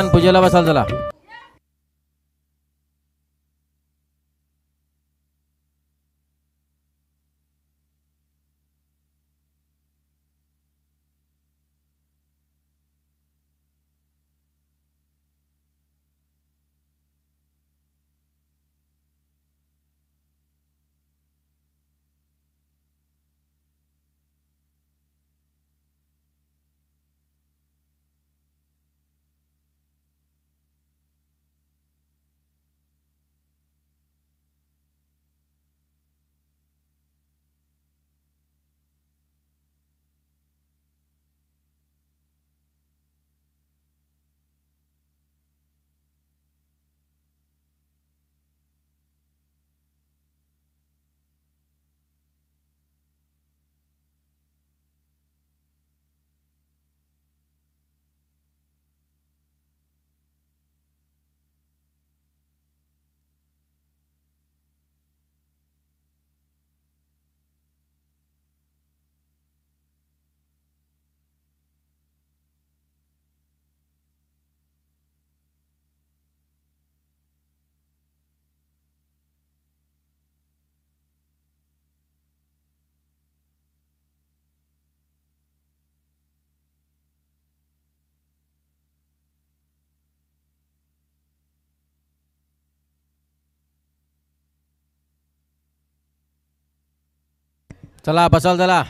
पूजेला बसाल चला. चला बसाल चला.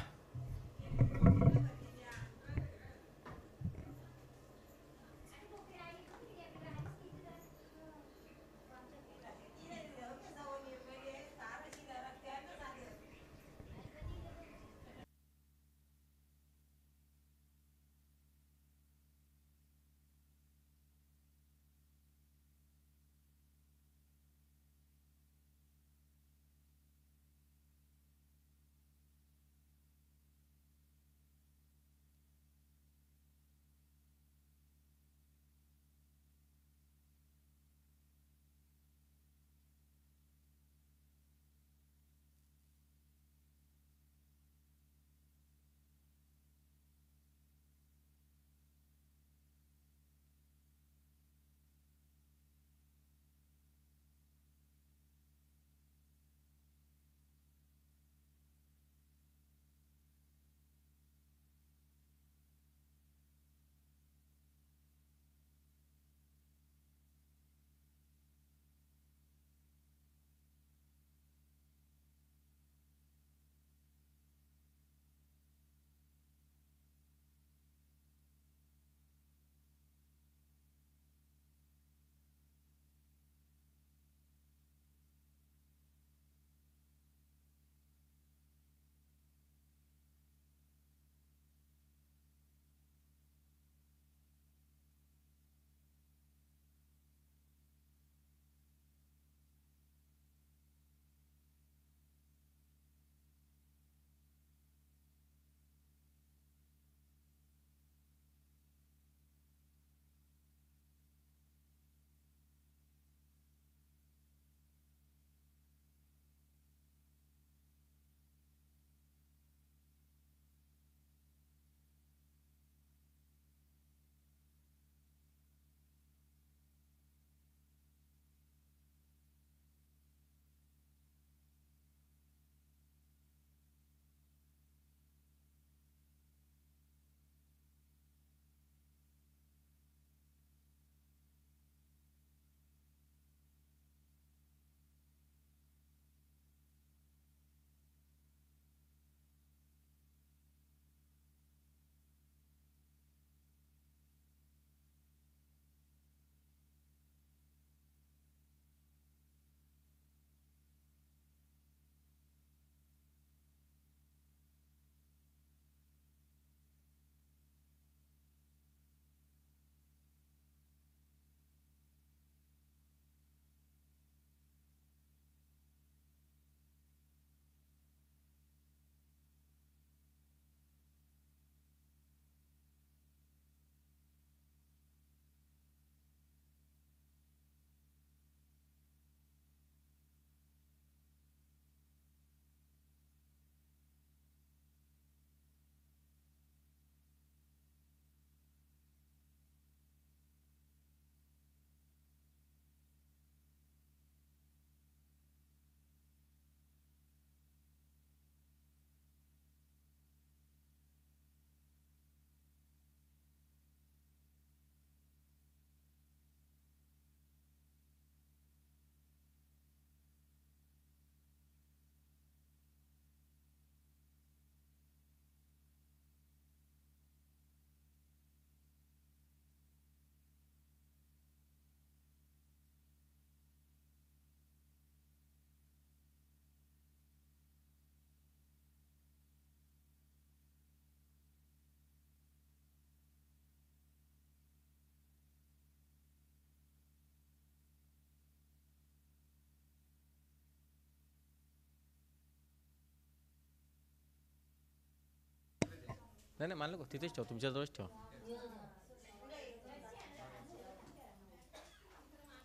नाही नाही मला नको तिथेच ठेव तुमच्याजवळच ठेव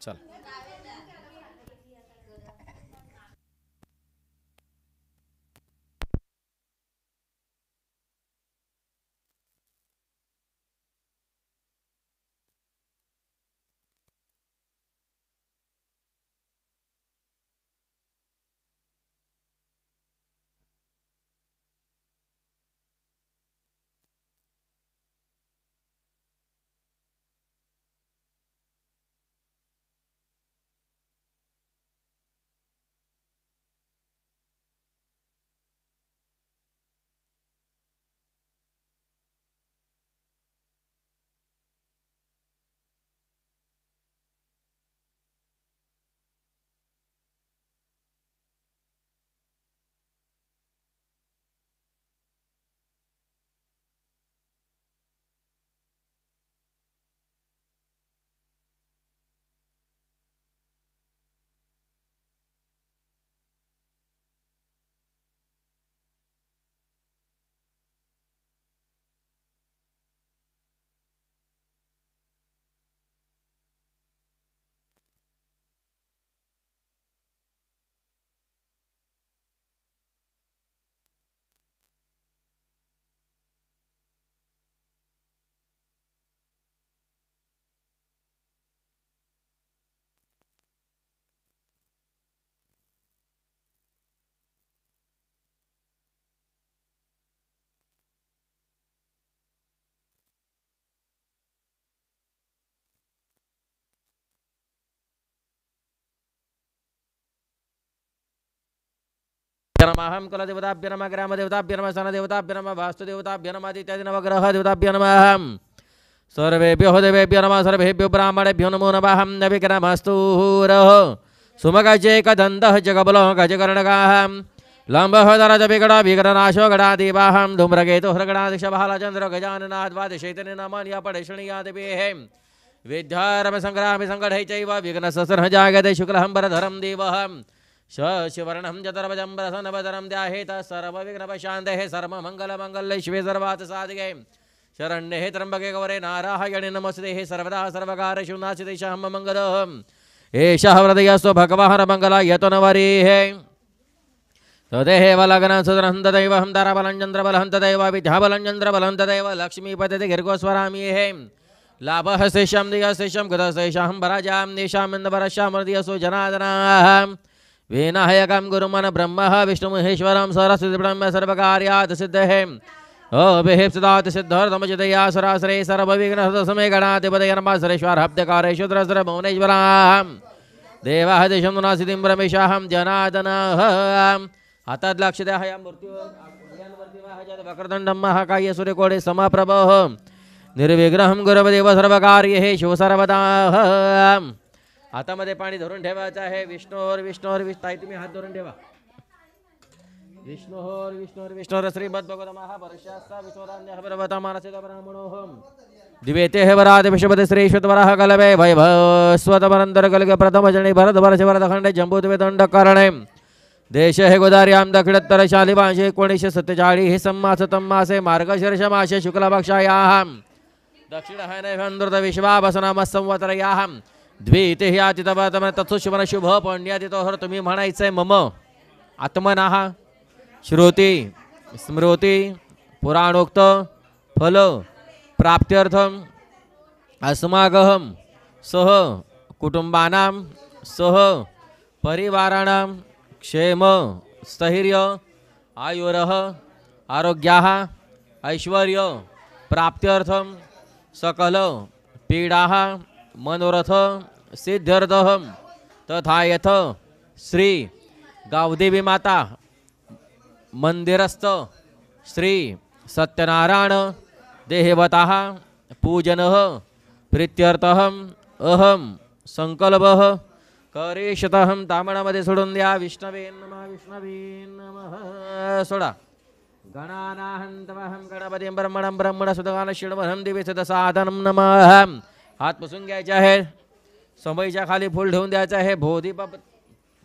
चल नमः कुलदेवताभ्य नमः ग्रामदेवताभ्य नमः सनदेवताभ्य नमः वास्तुदेवताभ्य नमः इत्यादि नवग्रह देवताभ्य नमः सर्वेभ्यो देवेभ्यो नमः सर्वेभ्यो ब्राह्मणेभ्यो नमो नमः नविक्रमस्तु सुमगजैकदन्तः जगबलो गजकर्णकाः लम्बः दरजविकटा विकटनाशो गणादेवाहं धूम्रकेतुः हृगणादिशबालचन्द्रो गजाननः द्वादशैतन्य नामानि अपडेशणीया देवेः विद्यारमसङ्ग्रामि सङ्कटै चैव विघ्नसहस्रः जागते शुक्लहं वरधरं देवः शिवर्णं चतुर्भुजं प्रसन्नवदनं ध्यायेत् सर्वविघ्नोपशान्तये सर्वमङ्गलमङ्गल्ये शिवे सर्वार्थसाधिके शरण्ये त्र्यम्बके गौरी नारायणे नमस्ते सर्वदा सर्वकारशून्यासिते शं मङ्गलम् एषः हृदयस्तु भगवान् मङ्गलाय यतनवरेः तदेव लग्नं सुदरं तदैव हं ताराबलं चन्द्रबलं तदैव विद्याबलं चन्द्रबलं तदैव लक्ष्मीपतते गिर्गोस्वरामिः लाभः शेषं दियशेषं गतशेषं वराजां निशां इन्दवरश्यां हृदयसु जनार्दनाः विनायकं गुरुमन ब्रह्मः विष्णुमहेश्वरं सरस्वती ब्रह्म सर्वकार्यात् सिद्धः अभिप्सितात् सिद्धर्तमचितया सरासरे सर्वविघ्नहृतसमे गणाधिपतये नमः सरेश्वर हब्दकारेषु द्रस्र भुवनेश्वरां देवाः दिशं नासितिं रमेशाहं जनार्दनः हतद्लक्षितः वक्रतुण्डं महाकाय सूर्यकोटि समप्रभः निर्विघ्नं गुरुदेव सर्वकार्ये शिव सर्वदा हातामध्ये पाणी धरून ठेवायचं आहे विष्णोर विष्णोर विष्णू तुम्ही हात धरून ठेवा विष्णोर विष्णोर विष्णोर श्रीमद् भगवत महापुरुषास्ता विष्णोरान्यः पर्वता मानसिक ब्राह्मणोहम दिवेते हे वराद विश्वपति श्री श्वेतवराह कलवे वैभव स्वतमनंतर कलगे प्रथम जणी भरत वर्ष वरदखंडे जंबूद्वे दंडकारणे देश हे गोदार्यां दक्षिणोत्तर शालिवांशे 1947 सम्मास तम्मासे मार्गशीर्ष मासे शुक्लपक्षायाः दक्षिणहनैवन्द्रत विश्वावसनाम संवत्सरयाः द्वितीय यातितवतम तत्सुशुभन शुभ पुण्यादितोहर तुम्ही म्हणायचंय मम आत्मनाः श्रुती स्मृती पुराणोक्त फल प्राप्त्यर्थम अस्माकं सह कुटुंबानां सह परिवाराणां क्षेम स्थैर्य आयुरः आरोग्याः ऐश्वर्य प्राप्त्यर्थम सकल पीडाः मनोरथ सिद्ध्यर्थः तथा यथ श्री गावदेवी माता मंदिरस्थ श्री सत्यनारायण देवताः पूजनः प्रीत्यर्थः अहम संकल्पः करेशतहं तामणामध्ये सोडून द्या विष्णवे नमः सोडा गणानाहंतमहं गणपतिं ब्रह्मणं ब्रह्मण सुदगान शिणवहं दिवे सदसाधनं नमः हात पुसून घ्यायचे आहे समईच्या खाली फूल ठेवून द्यायचं आहे भोधी बाप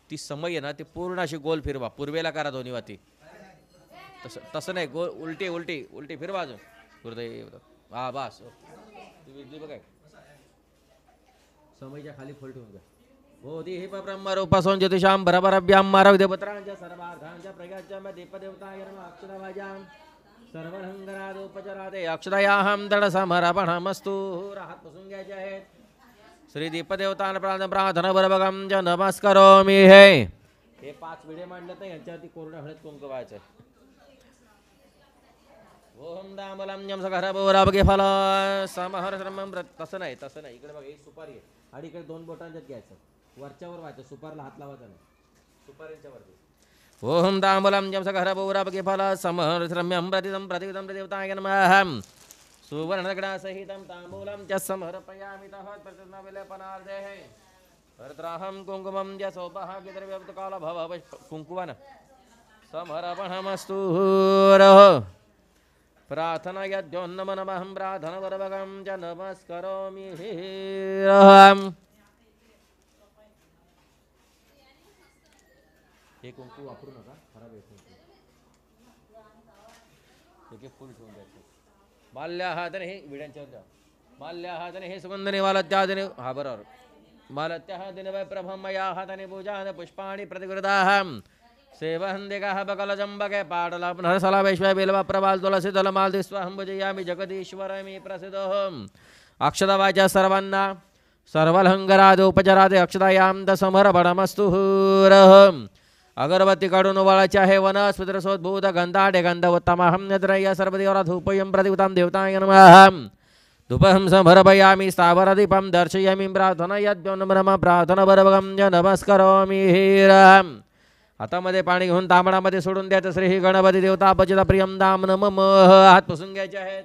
ती समय आहे ना ती पूर्ण अशी गोल फिरवा पूर्वेला करा दोन्ही वाती तसं नाही गोल उलटी उलटी उलटी फिरवा अजून गुरुदेव दत्त. हा बस ती विजली बघाय समयच्या खाली फोल ठेवून घ्या. बोधी हे ब्रह्मरूपासून ज्योतिषाम भरभरभ्याम मारवदेवत्रांच्या सर्वार्थांच्या प्रज्ञाच्या दीपदेवताय नमः. अक्षराभाजां सर्वरंगरादोपचारादे अक्षरायाहं दडसमर्पणमस्तु. राहत पुसून घ्यायचे आहेत. श्री दीपदेवतान प्रार्थना बरबगम ज नमस्कारोमी. हे 5 विडे मांडले तर यांच्यावरती कोरडं हळद कुंकू व्हायचं. ओम दामलम जम सघर बोराबगे फल समहर श्रमम. तसं नाही इकडे बघा, एक सुपारी आहे आणि इकडे 2 बोटांच्यात घ्यायचं. वरच्यावर व्हायचं, सुपारला हात लावायचा नाही, सुपारीच्या वरती. ओम दामलम जम सघर बोराबगे फल समहर श्रम्यम प्रतिदम प्रतिदम देवताय नमः. सुवर्णगणासहितं तांबूलं च समर्पयामि तः प्रतिज्ञाविलेपनार्थे. हरत्राहं कुङ्कुमं च सौभाग्यद्रव्यकाल भव कुङ्कुमं समर्पणमस्तु. प्रार्थना यद्योन्नमनमहं प्रार्थनवरभगं च नमस्करोमि. हे कुंकू वापरू नका, खराब आहे कुंकू. एक फुल ठेवून द्यायचं. माल्याहातने हे विड्यांच्यावर द्या. माल्याहातने हे सुगंधने वालत्यादने. हा बरोबर. मालत्याहातने वै प्रभमया हातने पूजान पुष्पाणि प्रतिगृदाहं. सेवहंदिकाः बकलजंबके पाटला नरसला वैश्व बिल्व प्रबाल तुलसी दलमाल दिस्वहं भुजयामि जगदीश्वरमि प्रसिद्धोहं. अक्षतावाच्या सर्वांना सर्वलंगरादोपचारादे अक्षतायां दसमर्पणमस्तु. अगरबत्ती काढून ओवाळायचे आहे. वनस्पतिरसोद्भूत गंधाढ्य गंध उत्तमहं यद्रय्य सर्वदेवरा धूपयं प्रतिउतां देवताय नमः. धूपहं समर्पयामि स्थावरदीपं दर्शयामि प्रार्थना यद्योन्नमनम प्रार्थना बरभगं च नमस्करोमि. हातामध्ये पाणी घेऊन तांबडामध्ये सोडून द्यायचं. श्री गणपती देवता अपचिता प्रियम दाम नमः. हात पुसून घ्यायचे आहेत.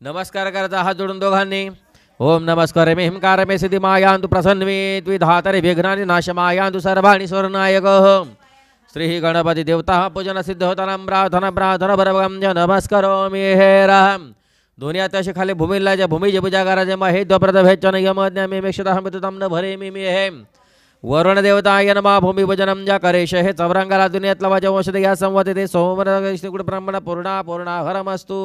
नमस्कार करायचा हात जोडून दोघांनी. ओम नमस्कार मे हिमकार मे सिद्धि मायांतु प्रसन्नवे द्विधातरे विघ्नानि नाशमायांतु सर्वाणि स्वर्णायक. श्री गणपती देवता पूजन सिद्ध होताना प्रार्थना प्रार्थना बरभगं च नमस्करोमि. दोन्ही आताशी खाली भूमीला ज्या भूमीची पूजा करायचे महे द्वप्रदभेचन यमज्ञामी मेक्षतः मृतम न भरे मी हे. वरुण देवताय नमः. भूमिपूजनं ज्या करेश हे चौरंगाला दुनियातला वाच्या औषध या संवते ते सोमर श्रीकुड ब्रह्मण पूर्णा पूर्णा हरमस्तु.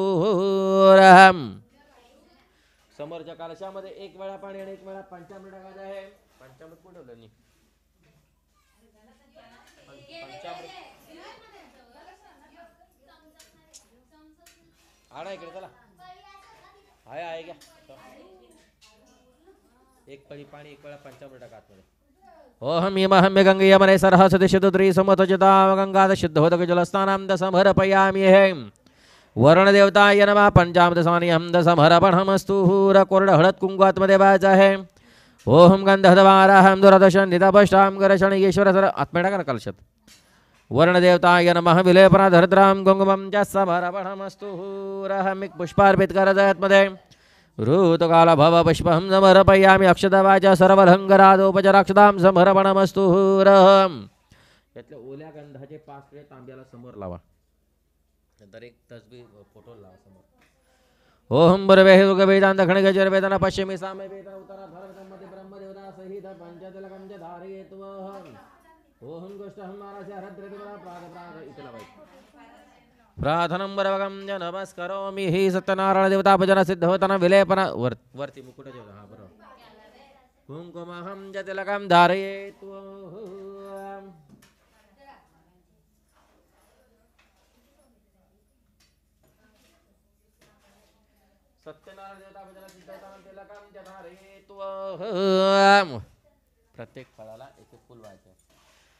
समोरच्या कलशामध्ये 1 वेळा पाणी आणि 1 वेळा पंचामृत टाकायचं आहे. पंचामृत कुठे ठेवलं नाही? आडा इकडे चला. आहे घ्या. 1 पळी पाणी 1 वेळा पंचामृत टाका आतमध्ये. ओहम यमहम गंगे यमने सरहसति शुद्धुद्री समतजिता गंगा शुद्ध होदक जलस्नानं दसमर्पयामि. वरुण देवताय नमः. पंचामृतसानिहं दसमर्पणमस्तु. कोरड हळद कुंकू आतमध्ये व्हायचं आहे. ओम गंधद्वाराहं दुरदशन नितापष्टां गरषणीश्वर सर. आत्मे टाका ना कलशात. वरुण देवताय नमः. विलेपना धरद्रां कुंकुमं च समर्पणमस्तु. एक पुष्पार्पित करायचं आहे आतमध्ये. ऋतुकाल भव पुष्पं समर्पयामि. अक्षतावाच्या सर्वलंगरादोपचाराक्षतां समर्पणमस्तु. यातल्या ओल्या गंधाचे 5 ट्रे तांब्याला समोर लावा. नंतर एक तसबी फोटो लावा समोर. ओम बरवे वेदांत खण गजर वेदना पश्चिमी सामे वेदना उत्तरा धर्ममध्ये ब्रह्मदेवता सहित पंचतलकं च धारयेत्वहं. ओम गोष्टहं मारास्य हरद्रतिमला प्राग प्राग इतला बाई. प्रार्थनं बरभगं च नमस्करोमि. ही सत्यनारायण देवता भजन सिद्ध होताना विलेपना वरती मुकुट ठेवला. हा बरोबर. कुंकुमहं च तिलकं धारयेत्वहं. सत्यनारायण देवता भजन सिद्ध होताना तिलकं च धारयेत्वहं. प्रत्येक फळाला 1 फुल व्हायचं.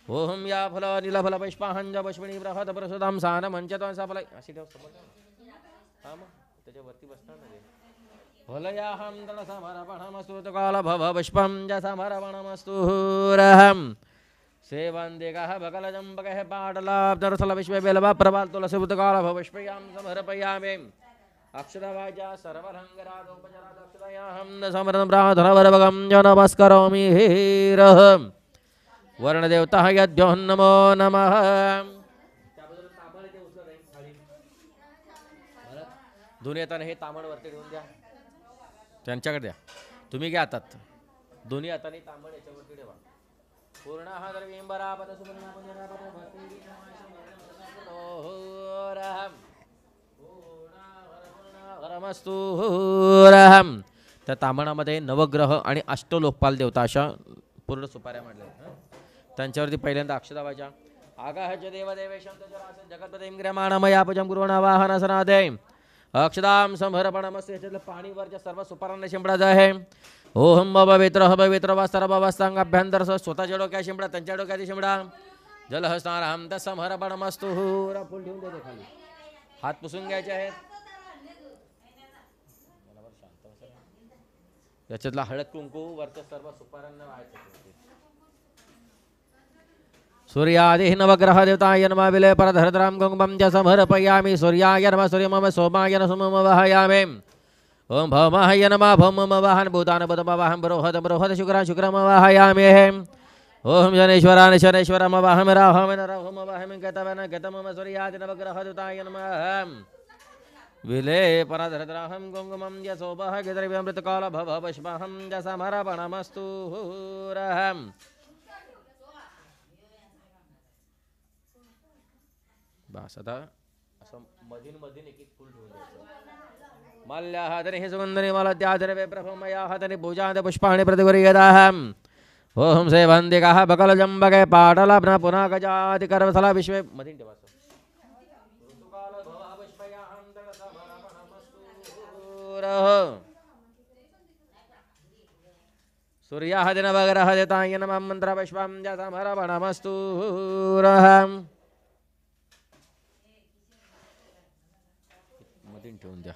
ओम या फल नीलफल पुष्पाहंज पुष्पिणी बृहद प्रसुदाम सान मंचत्वं सफल. अशी ठेव समोर. हा मग त्याच्यावरती बसणार ना. फलयाहं दलसमर्पणमस्तु. काल भव पुष्पं च समर्पणमस्तु. सेवन्दिकः बकलजंबकः पाटलाब् नरसल विश्वे बेलवा प्रबाल तुलसी काल भव पुष्पयां समर्पयामि. अक्षरवाचा सर्वलंगरादोपचारादक्षतायाहं समर्पणं प्रार्थना बरभगं च नमस्करोमि. वर्ण देवता यद्यो नमो नमः. दोन्ही हाताने हे तांबड वरती ठेवून द्या. त्यांच्याकडे द्या. तुम्ही घ्या हातात. दोन्ही हाताने तांबड याच्यावरती ठेवा. पूर्ण हा द्रव्यंबरापद सुवर्णापद परमस्तुरहम. त्या तांबणामध्ये नवग्रह आणि अष्टलोकपाल देवता अशा पूर्ण सुपाऱ्या मांडल्या. त्यांच्यावरती पहिल्यांदा अक्षदावाच्या आगाहच देवदेवेशं जगतपतीं ग्रमाणमया पूजं गुरुणा वाहनसनादे अक्षदाम समर्पणमस्तु. याच्यातलं पाणी वरच्या सर्व सुपारांना शिंपडायचं आहे. ओम पवित्र पवित्र वा सर्वस्तांग अभ्यंतर स्वतःच्या डोक्या शिंपडा, त्यांच्या डोक्यात शिंपडा. जलहस्ताराम तत्समर्पणमस्तु. फुल ठेवून देतो खाली. हात पुसून घ्यायचे आहेत. याच्यातला हळद कुंकू वरच्या सर्व सुपारांना व्हायचं. सूर्यादि नवग्रह देवताय नमः विलय परधरद्राम कुंकुमं च समर्पयामि. सूर्याय नमः सूर्यमम सोमाय नमः सोमम वहयामि. ओम भौमाय नमः भौमम वहन भूतान बुधम वहं बृहद बृहद शुक्र शुक्रम वहयामि. ओम शनेश्वरान शनेश्वरम वहं राहम राहम वहं गतवन गतमम. सूर्यादि नवग्रह देवताय नमः विलय परधरद्राहं कुंकुमं च सोमः गिरिव्यमृतकाल भव पुष्पहं च समर्पणमस्तु. बस आता असं मधीन मधीन एक एक फुल ठेवून द्यायचं. मल्याहातने हे सुगंधने मला त्याद्रवे प्रभमया हातने पूजाद पुष्पाणि प्रतिगुर्यदाहम्. ओम सेवंदिकाः बकलजंबके पाटलब्न पुनः गजाति कर्वथला विश्वे मधीन ठेवायचं. सूर्याः दिनवग्रह देताय नमः मंत्र पुष्पं च समर्पणमस्तु. ठेवून द्या.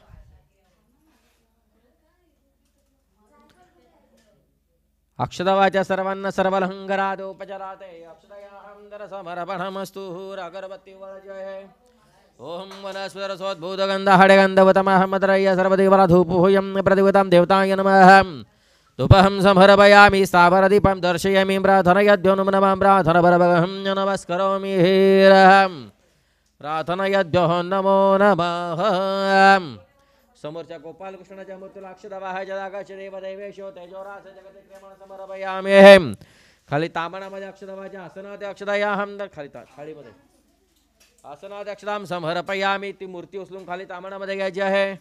अक्षदावाच्या सर्वांना सर्वलंघराद उपचाराते अक्षदयाहंदर समर्पणमस्तु. अगरबत्ती वळजय. ओम वनस्पतिरसोद्भूत गंध हडेगंधवतमः मद्रय्य सर्वदेवरा धूपोऽयं प्रतिवतां देवताय नमः. धूपहं समर्पयामि. स्थावरदीपं दर्शयामि. प्रार्थनयद्भ्यो नमः प्रार्थनपरभगहं नमस्करोमि. प्रार्थनयद्भ्यो नमो नमः. समोरच्या गोपालकृष्णाच्या मूर्तीला अक्षदावाहाच्या जागाचे देवदेवेशो तेजोरास जगते प्रेमण समर्पयामि. खाली तांबणामध्ये अक्षदावाच्या आसनात अक्षदायाहं. खाली थाळीमध्ये आसनात अक्षदाम समर्पयामि. ती मूर्ती उचलून खाली तांबणामध्ये घ्यायची आहे.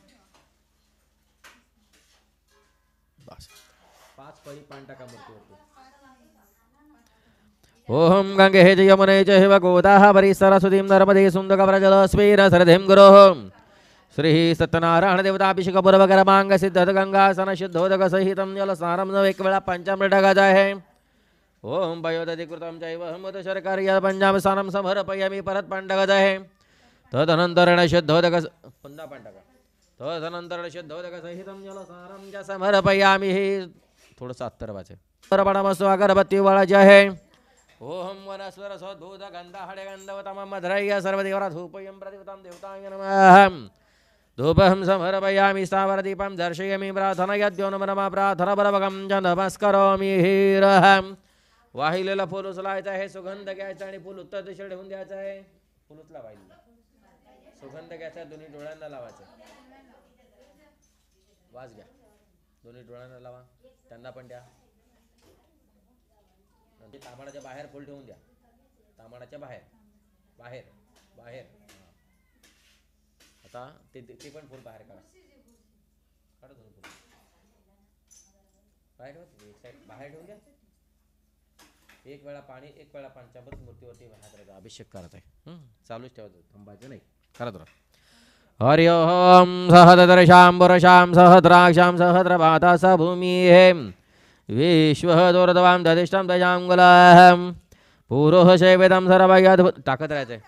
बस 5 पळी पाणी टाका मूर्तीवरती. ओम गंगे हे यमुने चैव गोदावरी सरस्वतीं नर्मदे सिन्धुकवरजलस्मिन् सरधिं गुरोः. श्री सत्यनारायण देवताभिषेक पूर्वकर्मांग सिद्धत गंगासन शुद्धोदक सहितं जलस्नानं एक वेळा पंचामृत टाकायचं आहे. ओम पयोदधिकृतं चैव मद शर्कर्या पंचामृत स्नानं समर्पयामि. परत पाणी टाकायचं आहे. तदनंतर शुद्धोदक पुन्हा पाणी टाका. तदनंतर शुद्धोदक सहितं जलस्नानं च समर्पयामि. हे थोडंसं अत्तर वाचे. परपणमस्तु. अगरबत्ती वळायची आहे. ओम वनस्पतिरसोद्भूत गंध हडेगंधवतमः मद्रय्य सर्वदेवरा धूपोऽयं प्रतिवतां देवताय नमः. धूपहं समर्पयामि. स्थावरदीपं दर्शयामि. प्रार्थनयद्भ्यो नमः प्रार्थनपरभगं च नमस्करोमि. वाहिलेला फूल उचलायचा आहे. सुगंध घ्यायचा आणि फूल उत्तर दिशेला ठेवून द्यायचं आहे. फूल उचला वाहिलेला. सुगंध घ्यायचा. दोन्ही डोळ्यांना लावायचं. वास घ्या. दोन्ही डोळ्यांना लावा. त्यांना पण द्या. तांबणाच्या बाहेर फुल ठेवून द्या. तांबणाच्या बाहेर बाहेर बाहेर. आता ते पण फुल बाहेर काढा. काढा दोन फुल बाहेर ठेवा. एक साईड बाहेर ठेवून द्या. एक वेळा पाणी एक वेळा पंचामृत मूर्तीवरती हात अभिषेक करत आहे. चालूच ठेवायचं. थांबायचं नाही. करत राहा. हरि ओम सहदर्शां पुरुषां सहद्राक्षां सहद्रभाता स भूमिः विश्वदोर्ध्वां दधिष्ठं दजांगुलां. पुरुषेवेदं सर्वयद्भुत टाकत राहायचंय.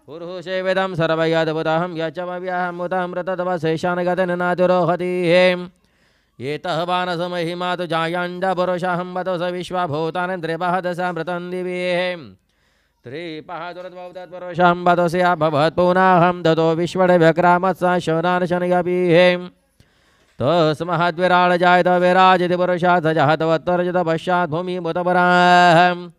पुरुषेवेदं सर्वयद्भुताहं यच्चमव्याहमुतामृतद्वशेषानगतननातिरोहति. एतः वानसमहिमा तु जायाण्ड पुरुषाहं वतो स विश्वभूतानि त्रिपहदशामृतं दिवि. त्रिपहदुर्द्वौ तत्पुरुषाहं वतोऽस्य भवत्पुनाहं दतो विश्वविक्रामत्स शौनान् शनयपि. तस्माद्विराळ जायत विराजित पुरुषात् जहतवत्तर्जित पश्चात् भूमिमुतपराम्.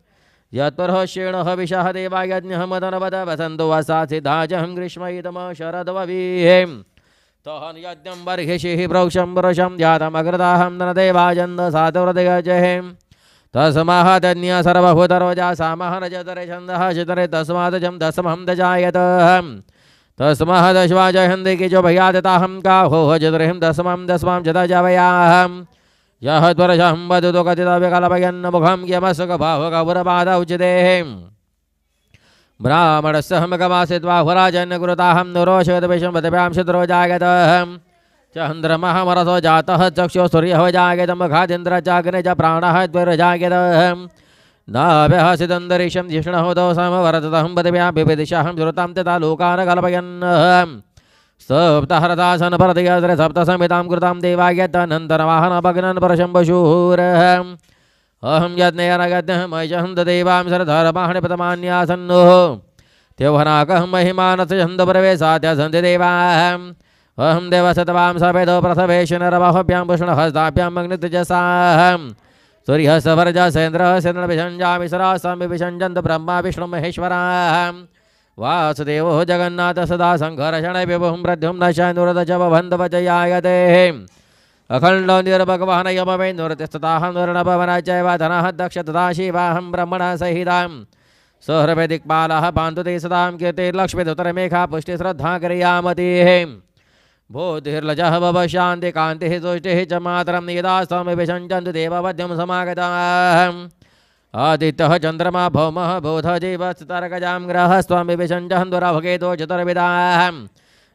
यत्पुरुषेण हविषः देवायज्ञः मदनवद वसन्तो वसा सिद्धाजहं ग्रीष्मयितम शरदववीः. तहं यज्ञं बर्हिषिः प्रोक्षं पुरुषं ध्यातमकृताहं नरदेवाजन्द सातुहृदयजहे. तस्मादन्य सर्वभूतरोजा सामहनजतरे छन्दः चितरे तस्मादजं दशमहं दजायत. तस्मः दशवा जयहंदे के जो भैया देता हम का हो जद्रहिम दसमाम दसमाम जदा जावयाहम यह त्वरजहम वदतो कथिता विकलभयन्न मुखम यमसक भावक वरबाधा उचिते ब्राह्मणस्य हम गवासित्वा हुराजन्य गुरुताहम नुरोषगत विषम वदभ्याम शत्रो जागतः चंद्रमहमरसो जातः चक्षु सूर्यः जागत मुखादिन्द्र जागने च प्राणः द्विर्जागतः नाभ्यहसिदन्तरिक्षं जिष्णुदौ समवरतहं पदव्यां विविदिशाहं श्रुतां तथा लोकान् कल्पयन् सप्तहरदासन परदयस्र सप्तसमितां कृतां देवायतनन्तरवाहनभग्नन् परशम्भशूरः अहं यज्ञयनगज्ञः मयजहं देवां सरधर्माणिपतमान्यासन्नो त्योहनाकहं महिमानस्य छन्दप्रवेशाद्यसन्ति देवाः अहं देवसतवां सवेदो प्रसवेशनरबाहुभ्यां पुष्णहस्ताभ्यां अग्नितेजसां सूर्यः सवर्जः सेन्द्रः सेन्द्रविषञ्जामि सरासामि विषञ्जन्त ब्रह्मा विष्णु महेश्वराः वासुदेवो जगन्नाथ सदा सङ्घर्षण विभुं प्रद्युं न शनुरदजवन्धवजयायते अखण्डो निर्भगवान् यमवेन्दुरतिस्तताहं निर्णभवनचैव धनः दक्ष तथा शिवाहं ब्रह्मणः सहितां सहृवे दिक्पालः पान्तुते सदां कीर्तिर्लक्ष्मीदुतरमेघा पुष्टिश्रद्धा क्रियामतिः बोधिर्लजः भव शान्ति कान्तिः तुष्टिः च मातरं यदास्तमि विषञ्चन्तु देववद्यं समागताः आदित्यः चन्द्रमा भौमः बोध जीवस्तर्गजां ग्रहः स्वामि विषञ्चन्दुरभगेतो चतुर्विदाः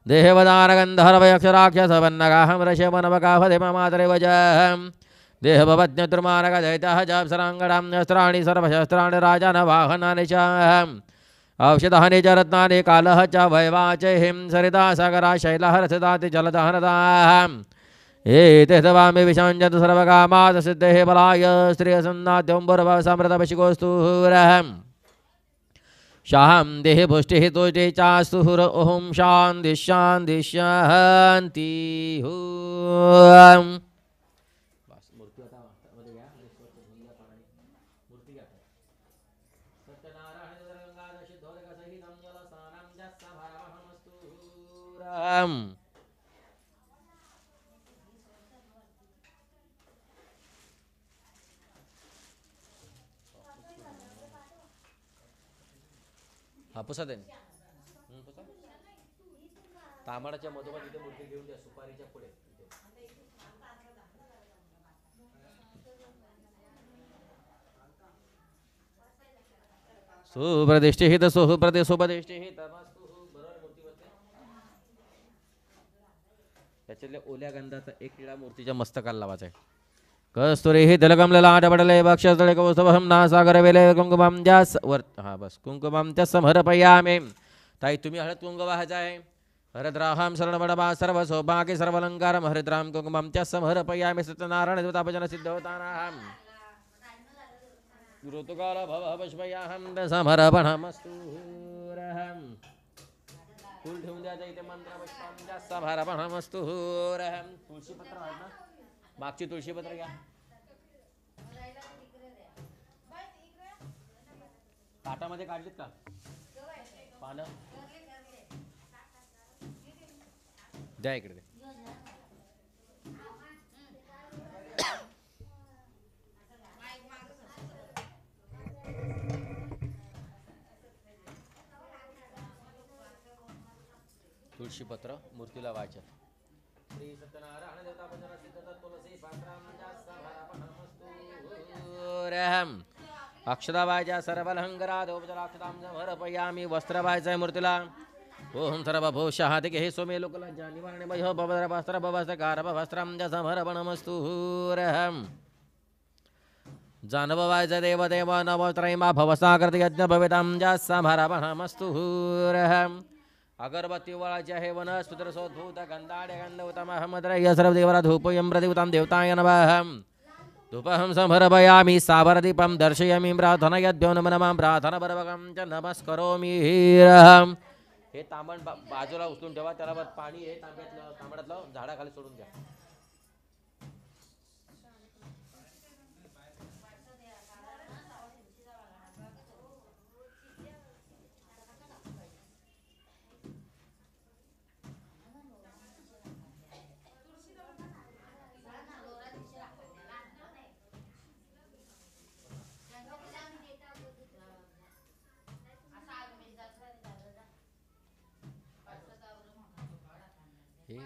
देहवदारगन्धर्वयक्षराक्षसवन्नगाहं ऋषभनवकाफदिममातरेवजः देहभवज्ञतुर्मानगदैतः जाप्सराङ्गणां शस्त्राणि सर्वशस्त्राणि राजानवाहनानि च औषधानि च रत्नानि कालः च वैवाचैहिं सरिता सागरा शैलः रसदाति जलदहनदाः एते तवामि विषञ्जन्तु सर्वकामात् सिद्धेः बलाय स्त्रियसन्नाद्यम्बुर्भव समृतपशिकोस्तुरः शान्तिः पुष्टिः तुष्टिः चास्तुः ओं शान्तिः शान्तिः शान्तिः पुसा दे तांबडाच्या मधोमध इथे मूर्ती घेऊन द्या सुपारीच्या पुढे सुप्रदिष्टिहित सुप्रदे सुपदिष्टिहित त्याच्यातल्या ओल्या गंधाचा एक किडा मूर्तीच्या मस्तकाला लावायचा आहे कस्तुरीहि तिलकं ललाटपटले वक्षस्थले कौस्तुभं नासागर वेले कुंकुमं जास वर हा बस कुंकुमं च समर्पयामि ताई तुम्ही हळद कुंकू वाहायचा आहे हरिद्राहं शरणवडमा सर्व सौभाग्य सर्वलंकारं हरिद्राम कुंकुमं च समर्पयामि सत्यनारायण देवतापजन सिद्धवतानाहं ऋतुकाल भव पुष्पयाहं समर्पणमस्तु रहं फूल ठेवून द्यायचं इथे मंत्र पुष्पं च समर्पणमस्तु रहं तुळशी पत्र आहे ना मागची तुळशी पत्र घ्या ताटामध्ये काढलीत का पानं द्या इकडे तुळशी पत्र मूर्तीला वाचा श्री सत्यनारायण देवतापजन सिद्धत तुलसी पात्रां अक्षरावायच्या सर्वलहंगरा देवजलाक्षतां समर्पयामि वस्त्रवायच्या मूर्तीला ओम सर्वभूषादिके हे सोमे लोकलज्जा निवारणमयो भवस्त्र भवस्त्रकार भवस्त्रं च समर्पणमस्तु रहं जानववायच्या देवदेव नवत्रैमा भवसाकृत यज्ञ भवितं च समर्पणमस्तु रहं अगरबत्ती वळाची आहे वनस्पतिरसोद्भूत गंधाढ्य गंधवतम अहमद्रय सर्वदेवरा धूपयं प्रदीपतां देवताय नमः धूपहं समर्पयामि सावरदीपं दर्शयामि प्रार्थनयद्भ्यो नमः नमः प्रार्थनापूर्वकं च नमस्करोमि हे तांबण बाजूला उचलून ठेवा त्याला पाणी हे तांब्यातलं तांबड्यातलं झाडाखाली सोडून द्या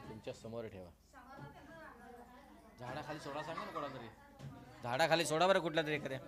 तुमच्या समोर ठेवा. झाडाखाली सोडा सांगा ना कोणा तरी. झाडाखाली सोडा बरं कुठल्या तरी एखाद्या.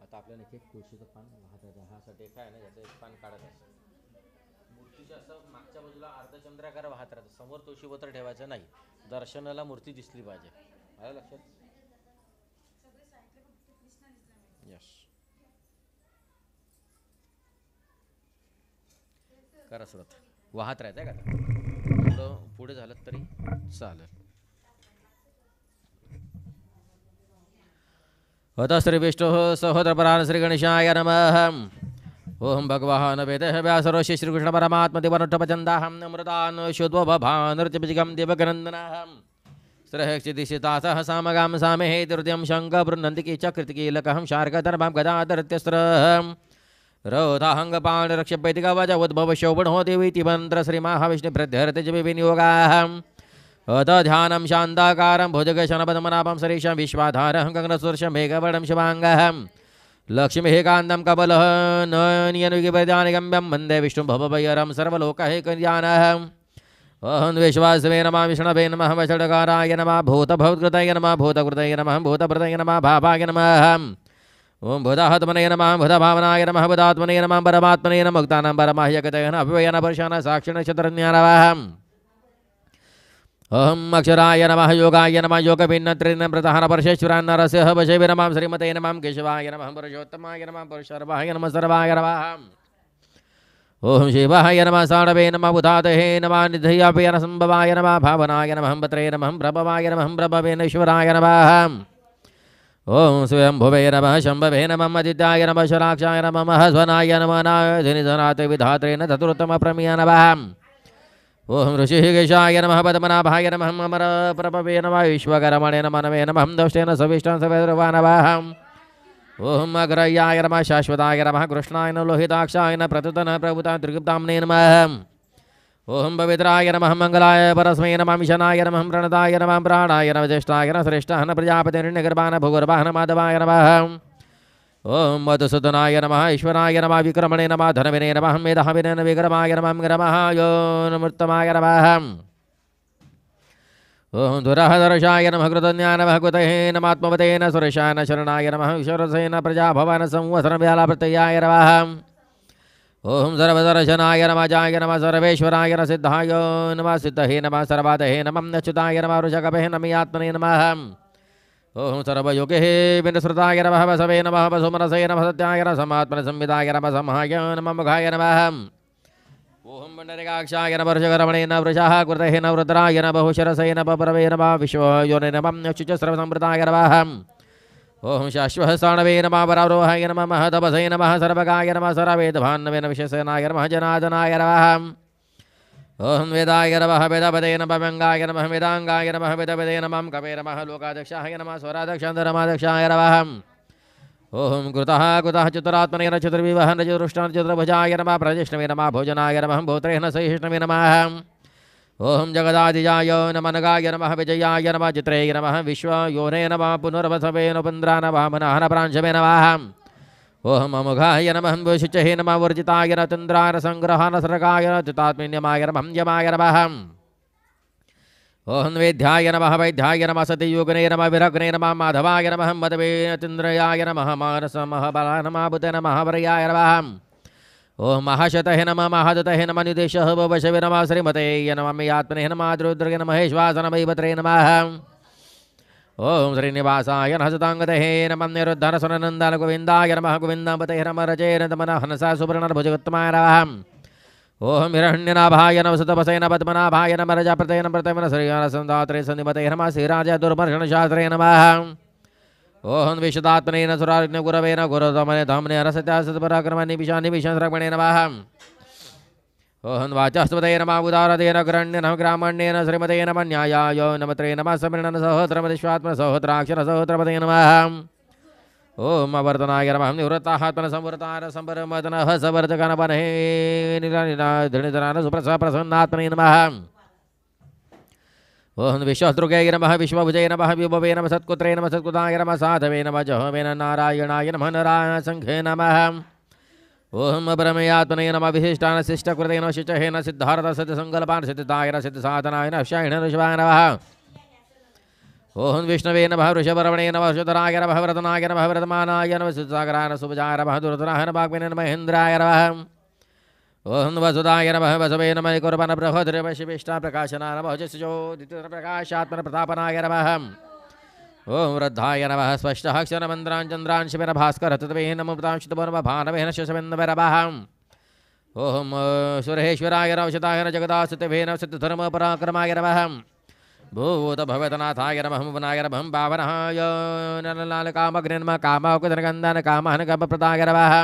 आता आपल्याला एक तुळशीचं पान हाताचं ह्यासाठी काय आहे ना, याचं एक पान काढत असतं. मूर्तीच्या असं मागच्या बाजूला अर्धचंद्राकार वाहत राहतं. समोर तुळशीपत्र ठेवायचं नाही. दर्शनाला मूर्ती दिसली पाहिजे. आलं लक्षात? यस. करा सुरुवात. वाहत राहायचं का? थोडं पुढे झालं तरी चालेल. अथ श्री विष्णु सहोदरपरान् श्री गणेशाय नमः. ओम भगवान् वेदः व्यासर्षि श्रीकृष्ण परमात्मा देवानुष्ठपचन्दाहम् अमृतान् शुद्वभानृत्यभिजिगं देवगनन्दनाहम् स्रहक्षिदिशितासः सामगां सामेः तृतीयं शङ्खबृन्नन्तिकी चकृतिकीलकहं शार्कधर्मां गदाधरत्यस्त्रम् रोधाहङ्गपाणरक्षपैतिकवच उद्भव शोभणो देवीति मन्त्र श्रीमहाविष्णुप्रत्यर्थिजविनियोगाहम् अथ ध्यानं शान्ताकारं भुजगशनपद्मनाभं सरीशं विश्वाधारं गगनसुदर्शं मेघवर्णं शुभाङ्गं लक्ष्मीः कान्तं कमलः नयनयुगपदानिगम्यं वन्दे विष्णुं भवभयहरं सर्वलोकैकल्याणम् अहं विश्वासवे नमः विष्णवे नमः वषट्काराय नमः भूतभवत्कृतये नमः भूतकृतये नमः भूतभृतये नमः भावाय नमः ओम भूतात्मने नमः भूतभावनाय नमः भूतात्मने नमः परमात्मने नमः मुक्तानां परमाह्यकतये नमः अव्ययेन परशान साक्षिणक्षत्रज्ञानवाहम् अहम् अक्षराय नमः योगाय नमः योगभिन्नत्रिन प्रधान परशेश्वरान् नरसिंह वशवे नमः श्रीमते नमः केशवाय नमः पुरुषोत्तमाय नमः पुरुषर्वाय नमः सर्वाय नमः ओम शिवाय नमः साणवे नमः बुधातहे नमः निधयापय संभवाय नमः भावनाय नमः पत्रे नमः प्रभवाय नमः प्रभवेनेश्वराय नमः ओम स्वयंभुवे नमः शंभवे नमः आदित्याय नमः शराक्षाय नमः महस्वनाय नमः नायधिनिधनाते विधात्रेण चतुर्थम प्रमेय नमः ओम ऋषिकेशाय नमः पद्मनाभाय नमः अमर प्रभवे नमः विश्वकर्मणे नमः नमे नमः दौष्टेन सविष्टं सवेद्रवा नमः ओम अग्रयाय नमः शाश्वताय नमः कृष्णाय नमः लोहिताक्षाय नमः प्रतुतन प्रभुता त्रिगुप्ताम्ने नमः ओम पवित्राय नमः मंगलाय परस्मै नमः मिशनाय नमः प्रणताय नमः प्राणाय नमः ज्येष्ठाय नमः श्रेष्ठाय नमः प्रजापतिर्निर्गर्भान् भूगर्भान् माधवाय नमः ओम मधुसूदनाय नमः ईश्वराय नमः विक्रमणे नमः धनविने नमः मेधाविने नमः विक्रमाय नमः ग्रमः योनमूर्तमाय नमः ओम दुराधर्षाय नमः कृतज्ञाय नमः कृतये नमः आत्मवते न सुरेशाय न शरणाय नमः विश्वरसेन प्रजाभवान् संवत्सरव्यालाप्रत्ययाय नमः ओम सर्वदर्शनाय नमः जाय नमः सर्वेश्वराय नमः सिद्धाय नमः सिद्धहे नमः सर्वादहे नमः अच्युताय नमः ऋषगभे नमः आत्मने नमः ओम सर्वयोगे विनस्रुताय नमः वसवे नमः वसुमनसे नमः सत्याय नमः समात्मने संविदाय नमः समहाय नमः मुखाय नमः ओम पुण्डरीकाक्षाय नमः ऋषगरमणे नमः वृषः कृतये नमः रुद्राय नमः बहुशरसे नमः परवे नमः विश्वयोने नमः अच्युतसर्वसम्प्रदाय नमः ओम शाश्वतसाणवे नमः वरारोहाय नमः महतपसे नमः सर्वगाय नमः सर्ववेदभान्नवे नमः विशेषनाय नमः जनार्दनाय नमः ओम वेदाय नमः वेदपदे नमः व्यङ्गाय नमः वेदाङ्गाय नमः वेदपदे नमः कवे नमः लोकाध्यक्षाय नमः स्वराध्यक्षाय नमः ओम कृतः कृतः चतुरात्मने नमः चतुर्विवहन् चतुष्टान् चतुर्भुजाय नमः प्रजिष्णवे नमः भोजनाय नमः भूत्रेण सहिष्णवे नमः ओम जगदादिजाय नमः नगाय नमः विजयाय नमः चित्रेय नमः विश्वयोने नमः पुनर्वसवे नपुन्द्रा नमः मनः प्रांशवे नमः ओम अमुघाय नमः वैशुचहे नमः वर्जिताय नमः तन्द्राय संग्रहाय सर्गाय नमः चितात्मन्यमाय नमः यमाय नमः ओम वेद्याय नमः वैद्याय नमः सत्ययुगने नमः विरग्ने नमः माधवाय नमः मदवे चन्द्रयाय नमः मानसमः बलाय नमः बुधे नमः वरयाय नमः ओम महाशतहे नमः महादतहे नमः निदेशः वशवे नमः श्रीमते नमः मेयात्मने नमः रुद्रगे नमः महेश्वास नमः भद्रे नमः ओम श्रीनिवासाय नमः सतांगतहे नमः निरुद्धरसुरनन्दन गोविन्दाय नमः गोविन्दपते नमः रचेन नमः हनसा सुवर्णभुजगोत्तमाय नमः ओम हिरण्यनाभाय नमः सतपसे नमः पद्मनाभाय नमः रजापते नमः प्रतमन श्रीयानसन्दात्रे सन्निपते नमः श्रीराज दुर्मर्शनशास्त्रे नमः ओम विशदात्मने न सुराज्ञ गुरवे न गुरुतमने धामने हरसत्या सत्पराक्रमणि विशानि विशंसरमणे नमः ओम वाचस्पते नमः उदारते न ग्रण्य नमः ग्रामण्ये न श्रीमते नमः न्यायाय नमः त्रे नमः समिर्ण सहस्रमदिश्वात्म सहस्राक्षर सहस्रपते नमः ओम अवर्तनाय नमः निवृत्तात्मन संवृतार संवरमदनः सवर्तकनवने निरानिराधनिधनान सुप्रसन्नात्मने नमः ओम विश्वद्रुगे नमः विश्वभुजे नमः विभवे नमः सत्कुत्रे नमः सत्कुताय नमः साधवे नमः जहवे नारायणाय नमः नारायण संघे नमः ओम ब्रह्मयात्मने नमः विशिष्टान शिष्टकृते नमः शिचहेन सिद्धार्थ सिद्धसंकल्पान सिद्धाय सिद्धसाधनाय नमः शायिन शिवाय नमः ओम विष्णवे नमः वृषभरमणे नमः शुतराय नमः व्रतनाय नमः व्रतमानाय नमः सुसागराय सुभजाय नमः दुर्धराय नमः वाग्मिने नमः महेन्द्राय नमः ओम वसुदाय नमः वसवे नमः कुर्बन बृहद्रव शिविष्टा प्रकाशनाय नमः जसजोदित प्रकाशात्मन प्रतापनाय नमः ओम वृद्धाय नमः स्पष्टहक्षरमन्त्रान् चन्द्रान् शिवेन भास्कर तत्वे नमः मृतांशितवर्म भानवेन शशवेन्दवरवः ओम सुरेश्वराय नमः शताय नमः जगदासुतवे नमः सिद्धधर्म पराक्रमाय नमः भूत भवतनाथाय नमः भुवनाय नमः पावनाय नललालकामग्ने नमः कामौकधनगन्धन कामहन कमप्रदाय नमः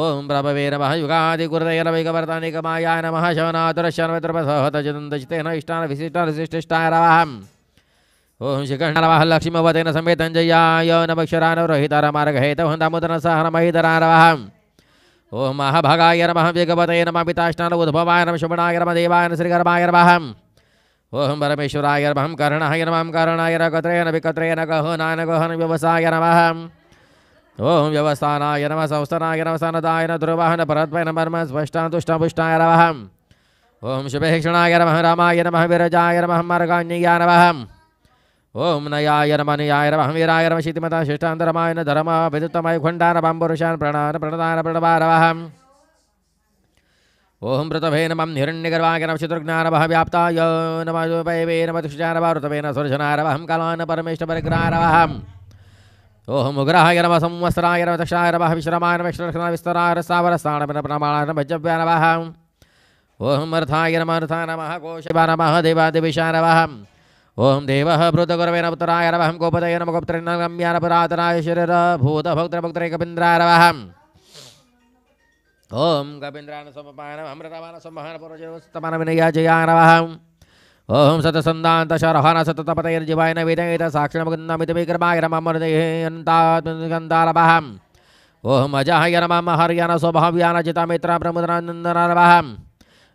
ओम प्रभवे नमः युगादिगुरुदय नमः एकवर्तानिकमायाय नमः शवनातुरशनवत्रपसहतजदन्तजितेन इष्टान विशिष्टान नमः ओम श्रीकृष्ण नमः लक्ष्मीवतेन समेतञ्जयाय नमः क्षरानवरहितारमार्गहेतवं दामोदरं सह नमः नमः ओम महाभागाय नमः वेगवते नमः पिताष्टान उद्भवाय नमः शुभनाय नमः देवाय श्रीकर्माय नमः ओम परमेश्वराय नमः कर्णाय नमः कर्णाय कत्रेण विकत्रेण गहनाय गहन व्यवसाय नमः ओम व्यवस्थानाय नमः संस्थानाय नमः सनदाय नमः ध्रुवाहन परत्वय नमः स्पष्टान्तुष्टपुष्टाय नमः ओम शुभेक्षणाय नमः रामाय नमः विरजाय नमः मार्गान्याय नमः ओम नयाय नमः नियाय नमः वीराय नमः शीतिमता शिष्टान्तरमाय नमः धर्म विदुत्तमय खण्डान पुरुषान् प्रणान प्रणदान प्रणवारवः ओम ऋतभे नमः हिरण्यगर्भाय नमः शत्रुघ्नाय नमः व्याप्ताय नमः वैवे नमः तुष्टाय नमः ऋतभे नमः सुरजनाय नमः कालान परमेश्वरग्रहाय नमः ओम उग्राय नमः संवत्सराय नमः दक्षाय नमः विश्रमाय नमः विश्रक्षणाय विस्तराय रसावरसाय नमः प्रमाणाय नमः जव्याय नमः ओम अर्थाय नमः कोशवाय नमः देवादिविशाय नमः ओम देवः भृतगुरवे नमः उत्तराय नमः गोपतये नमः गोपत्रे नमः गम्याय पुरातनाय शरीर भूत भक्तभक्तरे कपिन्द्राय नमः ओम कपिन्द्राय समपाय नमः अमृतमान सम्मोहन पुरुषोत्तमान विनयाजयाय नमः ओम सतसंदांत शरहन सततपतैर्जीवाय नवेदयेत साक्षिणमुकुन्दमितविक्रमाय नमः मरुदयेन्तात्मगन्धाय नमः ओम अजाय नमः महर्यान स्वभाव्यान जितामित्रा प्रमुदनानन्दनाय नमः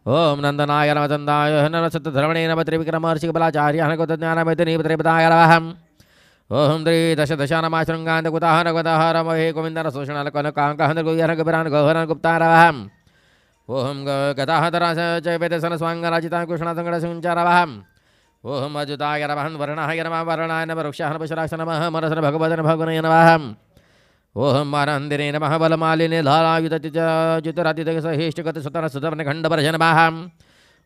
ओम नंदनाय नमः चन्दाय नमः सतधर्मणे नमः त्रिविक्रमहर्षि बलाचार्याय गोतज्ञानमेतनीपत्रिपदाय नमः ओम दशदशा नमः शृङ्गान्त कुतः नगतः रमहे गोविन्दन शोषणाल कनकाङ्कः गुह्यन गभीरान् गहन गुप्ताय नमः ओम गदाधरास च वेदसन स्वाङ्गराजितां कृष्णासङ्गणसञ्चार नमः ओम अजुताय नमः वर्णाय नमः वर्णाय नमः वृक्षाः पशुराक्ष नमः मनसन भगवदन भगवने नमः ओम आनन्दिने नमः बलमालिने धारायुतचितरातिसहिष्टगत सुतन सुतवर्णखण्डवर्ज नमः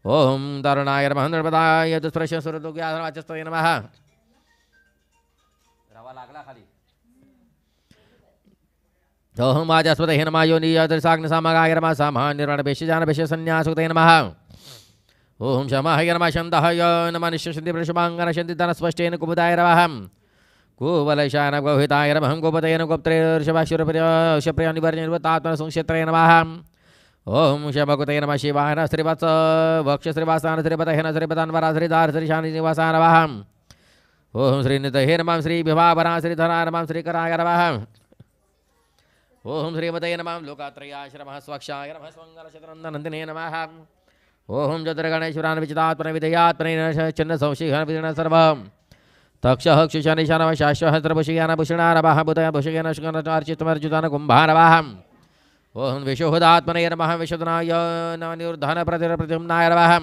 ओम तरुणाय नमः नर्मदाय दुष्प्रश सुरदुग्याधवाचस्तये नमः रवा लागला खाली ओम आजस्पतये नमः योनियादृशाग्निसामगाय नमः सामान्यर्णभेषजानभेषसन्न्यासुते नमः ओम शमाय नमः शन्दाय नमः निश्चन्ति वृषभाङ्गन शन्ति धनस्पष्टेन कुमुदाय नमः कुवलैशान गौहिताय नमः गोपतये गोप्त्रेर्षभाशुरप्रियानिवर्निर्वतात्मसंक्षेत्रे नमः ओम शमकुते नमः शिवाय नमः श्रीवत्स वक्ष श्रीवासान श्रीपतये नमः श्रीपदान्वरा श्रीधार श्रीशानिवासाय नमः ओम श्रीनिधये नमः श्रीविभावरा श्रीधराय नमः श्रीकराय नमः ओम श्रीमतये नमः लोकात्रयाश्रमः स्वक्षाय नमः स्वङ्गलशतनन्दनन्दिने नमः ओम ज्योतिर्गणेश्वरान् विचितात्मने विधेयात्मने चिन्न संशिहन विदीर्ण सर्वम् तक्षः क्षुषानिशा नमः शाश्वहस्रभूषियान भूषणा नमः बुधय भूषिकेन शुकर्चितमर्जुतान कुम्भा नमः ओम विशुहुदात्मने नमः विशुधनाय नमः निरुद्धान प्रतिम्नाय नमः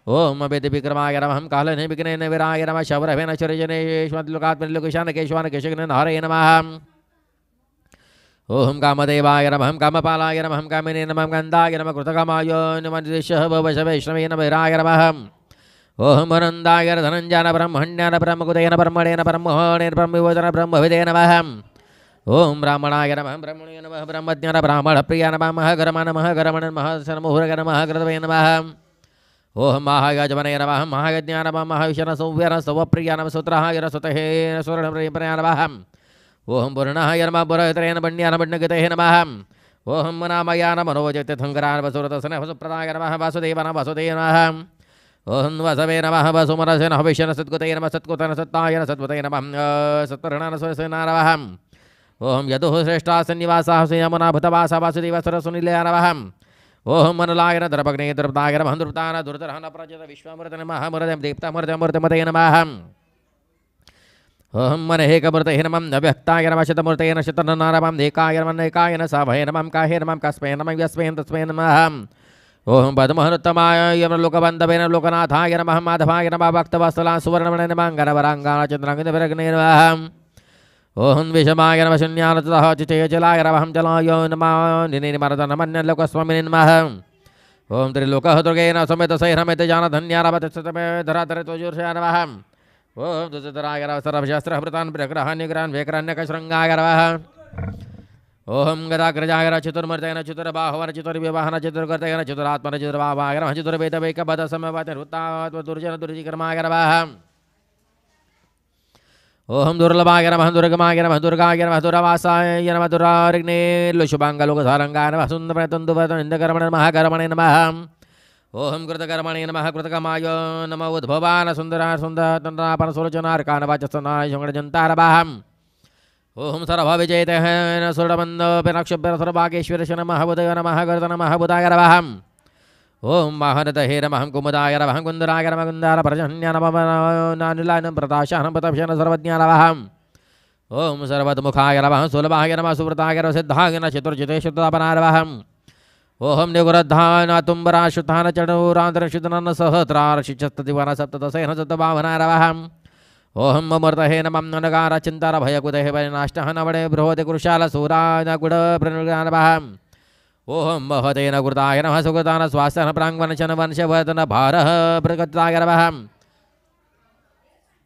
ओम वेदविक्रमाय नमः कालने विघ्नेन वीराय नमः शवरवेन शरजनेश्वलोकात्मने लोकेशान केशवान केशग्न हरे नमः ओम कामदेवाय नमः कामपालाय नमः कामिने नमः गन्धाय नमः कृतकामाय नमः निदेशः वैष्णवे नमः वीराय नमः ओम अनन्दाय धनञ्जन ब्रह्मण्यान ब्रह्मकुतेन ब्रह्मणेन ब्रह्मोहणेन ब्रह्मविवदन ब्रह्मविदे नमः ओम ब्राह्मणाय नमः ब्रह्मणे नमः ब्रह्मज्ञान ब्राह्मणप्रियाय नमः गरम नमः गरमण नमः शर्महुरग नमः कृतवे नमः ओम महायजमने नमः महायज्ञान नमः महाविशन सौव्यन सौप्रिया नमः सूत्राय रसुतहे सुवर्णप्रियाय नमः ओम पूर्णाय नमः पुरहित्रेण बण्ड्यान बण्डगते नमः ओम नामयान मनोजत्यथङ्करान वसुरतसन वसुप्रदाय नमः वासुदेवान वासुदेव नमः ओम वसवे नमः वसुमनसे नमः विष्णु सत्कुते नमः सत्कुतन सत्ताय सत्वते नमः सत्वर्णान स्वसेना नमः ओम यदुः श्रेष्ठा सन्निवासाः यमुना भूतवासा वासुदेव सरसुनिलया नमः ओम मनलायन द्रपग्ने द्रपदाय नमः द्रुपदान दुर्धरहन प्रजत विश्वमृत नमः मुरदं दीप्तमूर्तिमूर्तिमते नमः ओम मनेकमूर्तये नमः नव्यक्ताय नमः शतमूर्तये नमः शतननारमं एकाय नमः एकाय नमः साभये नमः काहे नमः कस्मै नमः यस्मै तस्मै नमः ओम पद्महनुत्तमाय यमलोकबन्धवे नमः लोकनाथाय नमः माधवाय नमः भक्तवत्सलाय सुवर्णमणे नमः गणवराङ्गाय चन्द्राङ्गविरग्ने नमः ओम विषमाय नमः शून्यानतः चिचयजलाय नमः जलाय नमः निनिमरदनमन्यलोकस्वामिने नमः ओम त्रिलोकः दुर्गेन समेत सैरमेत जानधन्यारवतस्तमे धराधरत्वजुर्षया नमः ओम दुजधराय नमः सर्वशास्त्रहृतान् प्रग्रहान् निग्रहान् वेकरान्यकशृङ्गाय नमः ओम गदाग्रजाय नमः चतुर्मूर्तये नमः चतुर्बाहुवे नमः चतुर्व्यूहाय नमः चतुर्कृतये नमः चतुरात्मने चतुर्भावाय नमः चतुर्वेदवैकपदसमवतिर्हुतात्मदुर्जनदुर्जिकर्माय नमः ओम दुर्लभाय नमः दुर्गमाय नमः दुर्गाय नमः दुरावासाय नमः दुरारिग्ने लुशुभाङ्गलोकसारङ्गाय नमः सुन्दरतन्दुवतनिन्दकर्मणे नमः कर्मणे नमः ओम कृतकर्मणे नमः कृतकमाय नमः उद्भवान सुन्दराय सुन्दरतन्त्रापन सुरचनार्कान वाचस्तनाय शङ्करजन्ताय नमः ओम सर्वविजयतः सुरमन्दोपनक्षभ्य सर्वभागेश्वर नमः बुधय नमः गर्द नमः बुधाय नमः ओम महानतहे नमः कुमुदाय नमः कुन्दराय नमः कुन्दार प्रजन्य नमः नानिलानं प्रताशानं प्रतपशन सर्वज्ञाय नमः ओम सर्वतमुखाय नमः सुलभाय नमः सुव्रताय नमः सिद्धाय नमः चतुर्जिते शुद्धापनाय नमः ओम निगुरद्धान तुम्बराशुतान चणुरान्तरशुद्धनन सहस्रारशिचस्तदिवान सप्तदशेन सप्तभावनाय नमः ओम अमृतहे नमः ननगार चिन्तार भयकुतहे वैनाष्टः नवणे बृहते कुरुशाल सूराय गुड प्रणुगाय नमः ओम महतेन कृताय नमः सुकृतान स्वास्थ्यन प्राङ्गवनशन वंशवर्धन भारः प्रगताय नमः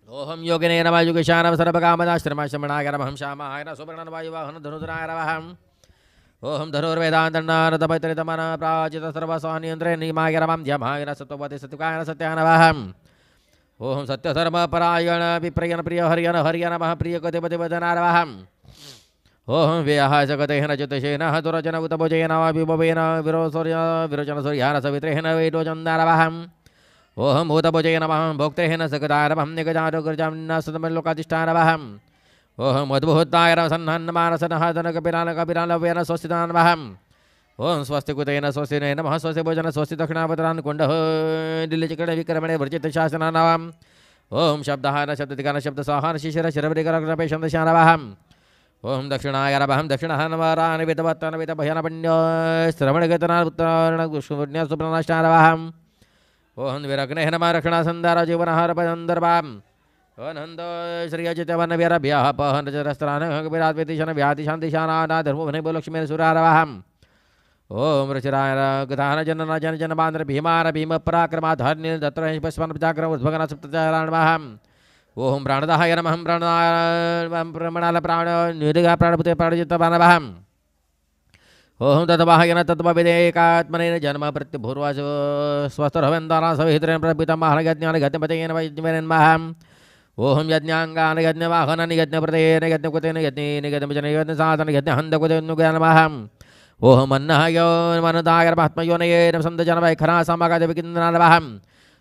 ओम योगिने नमः युगेशाय नमः सर्वकामदाश्रमशमनाय नमः श्यामाय नमः सुवर्णन वायुवाहन धनुधराय नमः ओम धनुर्वेदान्तन्नारदमैत्रितमन प्राचित सर्वस्वानियन्त्रे निमाय नमः ध्यमाय नमः सत्वपति सत्युकाय सत्याय नमः ओम सत्यधर्मपरायण विप्रयण प्रिय हरियन हरिय नमः प्रिय कतिपति वदनाय नमः ओम व्याह जगतेन चतुषेन दुरजन उतभुजेन विभवेन विरोचन सूर्यान सवित्रेण वैरोचन्दाय नमः ओम भूतभुजेन नमः भोक्तेन सकदाय नमः निगजानुगर्जाम्न सुतमलोकाधिष्ठाय नमः ओम अद्भुताय नमः सन्नन्नमानसनः कपिरान स्वस्तिदाय नमः ओम स्वस्ति कुतेन स्वस्तिने नमः स्वस्ति भोजन स्वस्ति दक्षिणावतरान् कुण्डः दिल्लीचकर्ण विक्रमणे वर्जित शासना नमः ओम शब्दहान शब्ददिगान शब्दसाहान शिशिर शिरवरिकरपेशन्दशा नमः ओम दक्षिणाय नमः दक्षिणः नमरान वितवत्तन वितभयनपण्य श्रवणगतनान् उत्तरायण सुप्रनाष्टाय नमः ओम विरग्नेः नमः रक्षणासन्दार जीवनहार पदन्दर्भाम् अनन्द श्रीयजितवन वीरभ्यः पहनचरस्त्रान् विराद्वितिशन व्यातिशान्तिशाना धर्मभने लक्ष्मी सुराय नमः ओम ऋचिराय गधान जनन जन जन बांद्र भीमान भीम पराक्रमाधर्निल दत्र पुष्पन जाग्र उद्भगन सप्तचारण नमः ओम प्राणदाय नमः प्राणाल प्राण निर्गा प्राणभूते प्राणजितवान नमः ओम तद्वाहयन तद्वविदेकात्मनेन जन्म प्रत्युभूर्वाच स्वस्तरवेन्दाना सविहित्रेण प्रपितामहज्ञान गत्यपतेन वैज्ञानेन नमः ओम यज्ञांगान यज्ञवाहन यज्ञप्रतेन यज्ञकुतेन यज्ञेन यज्ञवचन यज्ञसाधन यज्ञहन्दकुतेन नमः ओम अन्नाय मनदाय महात्मयोनये संदजन वैखरा समागत विकिन्दना नमः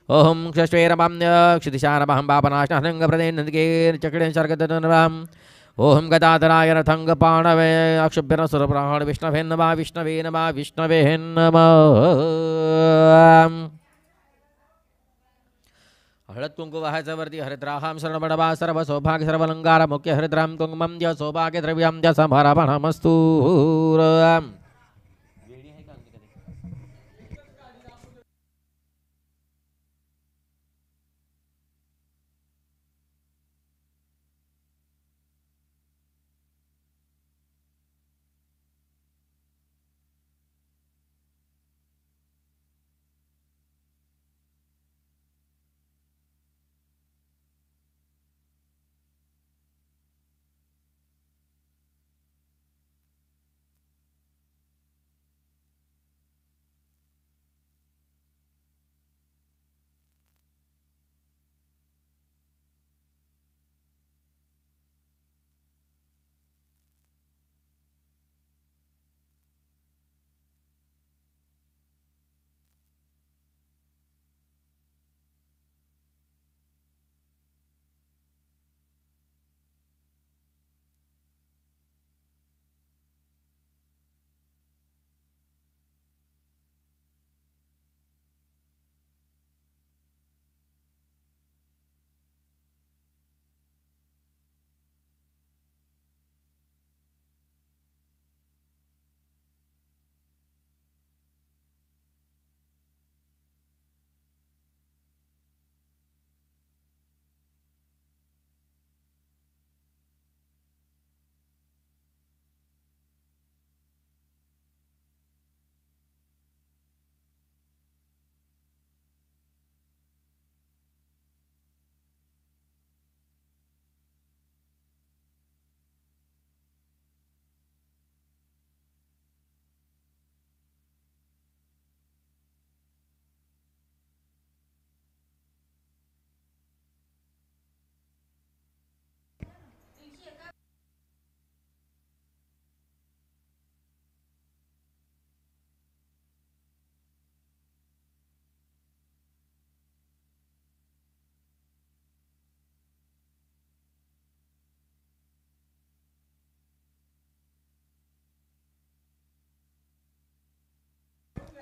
ओम क्षश्वेरमाम्य क्षितिशा नमः पापनाशनङ्गप्रदेनन्दके चक्रेण शर्गदन नमः ओम गदाधराय रथङ्गपाणवे अक्षुभ्यन सुरप्राण विष्णवे नमः विष्णवे नमः विष्णवे नमः हळद कुंकु वाहायचं वरती हरिद्राहां शरणबडवा सर्व सौभाग्य सर्वलंकार मुख्य हरिद्रां कुंकुमं ज सौभाग्य द्रव्यं ज समर्पणमस्तु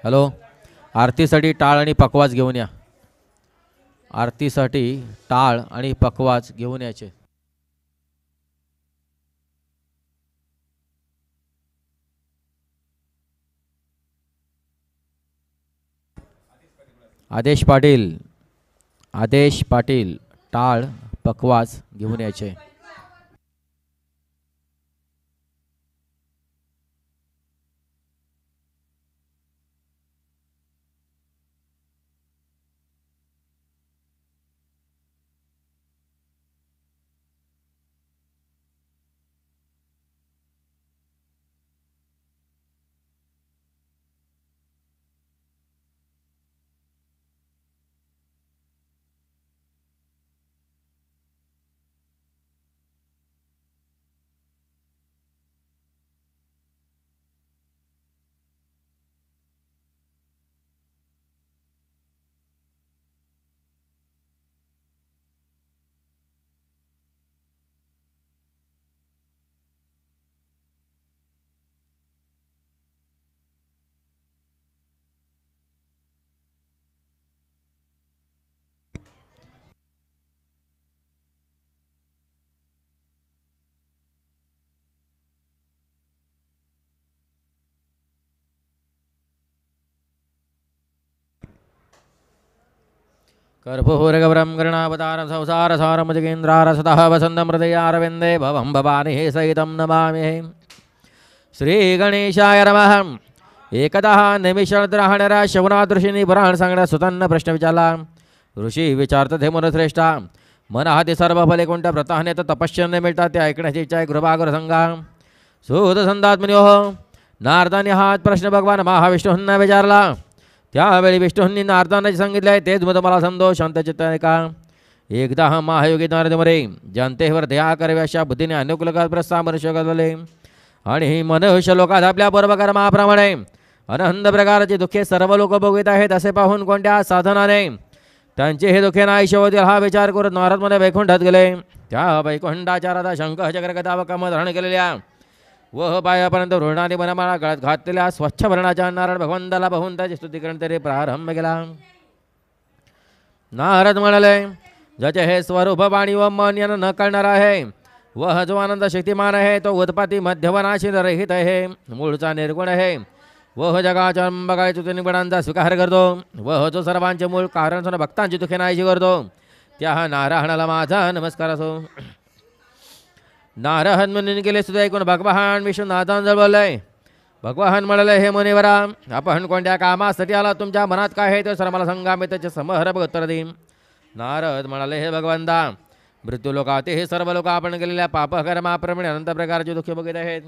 हॅलो, आरतीसाठी टाळ आणि पकवाज घेऊन या. आरतीसाठी टाळ आणि पकवाज घेऊन यायचे. आदेश पाटील, आदेश पाटील टाळ पकवाज घेऊन यायचे. कर्पूरगौरं गणावतारं संसारसारं जगेन्द्रारसतः वसन्तं हृदयारविन्दे भवं भवानी सहितं नमामि. श्रीगणेशाय नमः. एकदा निमिषद्रहणरा शवनादृशीने पुराण सांगण्या सुतांना प्रश्न विचारला. ऋषी विचारतात, हे मुनश्रेष्ठा, मन हाती सर्व फले कोणत्या व्रताने तर तपश्चर्याने मिळतात ते ऐकण्याची इच्छा आहे. कृपागर संगा सुद संदात्मन्योः. नारदाने हात प्रश्न भगवान महाविष्णूंना विचारला. त्यावेळी विष्णूंनी नारदांना सांगितले आहे तेच मत मला समजो. शांतचित्ताने का. एकदा हा महायोगी नारद मरे जनतेवर दया करावी अशा बुद्धीने अनेक लोकात प्रस्ताव मनुष्य घालवले आणि ही मनुष्य लोकात आपल्या पूर्वकर्माप्रमाणे अनंत प्रकारचे दुःखे सर्व लोक भोगीत आहेत असे पाहून कोणत्या साधनाने त्यांचे हे दुःखे नाहीसे होतील हा विचार करून नारद मध्ये वैकुंठात गेले. त्या वैकुंठाच्या राधा शंख चक्र गदा व कमळ धारण केलेल्या व पायापर्यंत ऋणाने मनमाळा गळ्यात घातलेल्या स्वच्छ वर्णाच्या नारद भगवंताला पाहून त्याची स्तुती करून तरी प्रारंभ केला. नारद म्हणाले, ज्याचे हे स्वरूप वाणी व मन यांना न कळणार आहे व जो आनंद शक्तिमान आहे तो उत्पत्ती मध्यवनाशी रहित आहे, मूळचा निर्गुण आहे व जगाच्या बघायचो निगुणांचा स्वीकार करतो व जो सर्वांचे मूळ कारण भक्तांची दुःखे नाहीशी करतो त्या नारायणाला माझा नमस्कार असो. नारद मुनीने केले सुद्धा ऐकून भगवान विष्णू नारदांजवळ बोलले. भगवान म्हणाले, हे मुनिवरा, आपण कोणत्या कामासाठी आला, तुमच्या मनात काय आहे ते सर मला सांगा, मी त्याचे समहरप उत्तर देईन. नारद म्हणाले, हे भगवंता, मृत्यू लोकात हे सर्व लोक आपण केलेल्या पापकर्माप्रमाणे अनंत प्रकारचे दुःख बघत आहेत.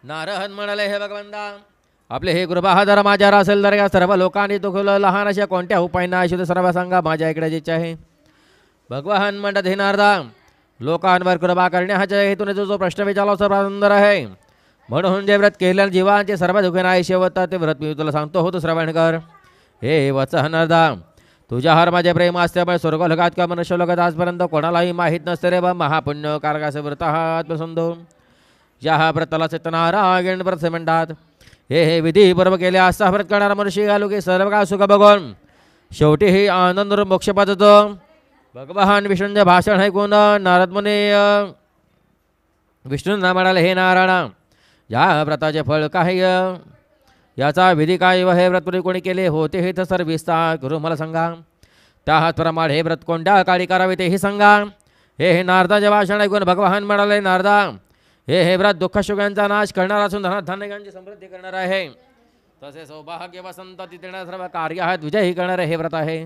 नारद म्हणाले, हे भगवंता, आपले हे कृपा हा जर माझ्यावर असेल तर या सर्व लोकांनी दुखवलं लहान अशा कोणत्या उपायांना अशी सर्व सांगा, माझ्या ऐकण्याची इच्छा आहे. भगवान म्हणतात, हे नारदा, लोकांवर कृपा करण्याच्या हेतूने जो प्रश्न विचारला सर्व सुंदर आहे, म्हणून जे व्रत केल्याने जीवांचे सर्व दुःखे नाहीसे होतात ते व्रत मी तुला सांगतो, हो तू श्रवण कर. हे वत्स नारदा, तुझ्यावर माझे प्रेम असल्यामुळे स्वर्गलोकात किंवा मनुष्य लोकात आजपर्यंत कोणालाही माहीत नसते रे बा महापुण्य कारकाचे व्रत हा आत्मसंधो. ज्या व्रताला सत्यनारायण व्रत म्हणतात. हे विधीपूर्वक केले असा व्रत करणारा मनुष्य घालू की सर्व काय सुख बघून शेवटी ही आनंद मोक्ष पाजतो. भगवान विष्णूंचे भाषण ऐकून नारद मुनी विष्णूंना म्हणाले, हे नारायण, या व्रताचे फळ काय, याचा विधी काय व हे व्रत कोणी केले होते हे तर सर्व विस्तार करून मला सांगा. त्याचप्रमाणे हे व्रत कोणत्या काळी करावे तेही सांगा. हे नारदाचे भाषण ऐकून भगवान म्हणाले, नारदा, हे व्रत दुःखशोकांचा नाश करणार असून धनधान्यांची समृद्धी करणार आहे, तसे सौभाग्य व संतती देणारे सर्व कार्य आहेत विजयी करणारे हे व्रत आहे.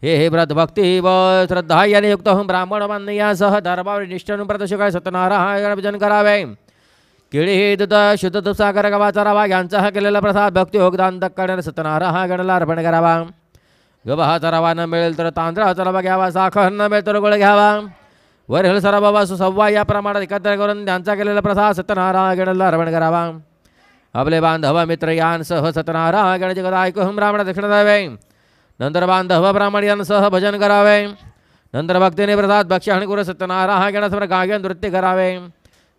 हे व्रत भक्ती व श्रद्धा याने युक्त होऊन ब्राह्मण बांधणे यासह धर्मावर निष्ठेने प्रदर्शकाय सत्यनारायण भजन करावे. केळी दूध शुद्ध दूध सागर गव्हाचा रवा यांचा हा केलेला प्रसाद भक्ती योगदान करणारे सत्यनारायणाला अर्पण करावा. गव्हाचा रवा न मिळेल तर तांदळाचा रवा घ्यावा, साखर न मिळेल तर गुळ घ्यावा. वरील सर्व वस्तू सव्वा या प्रमाणात एकत्र करून त्यांचा केलेला प्रसाद सत्यनारायणाला अर्पण करावा. आपले बांधव मित्र यांसह सत्यनारायणाचे कथा ऐकून ब्राह्मण दक्षिणा द्यावे. नंतर बांधव ब्राह्मण यांसह भजन करावे. नंतर भक्तीने प्रसाद भक्षण करून सत्यनारायणासमोर गायन नृत्य करावे.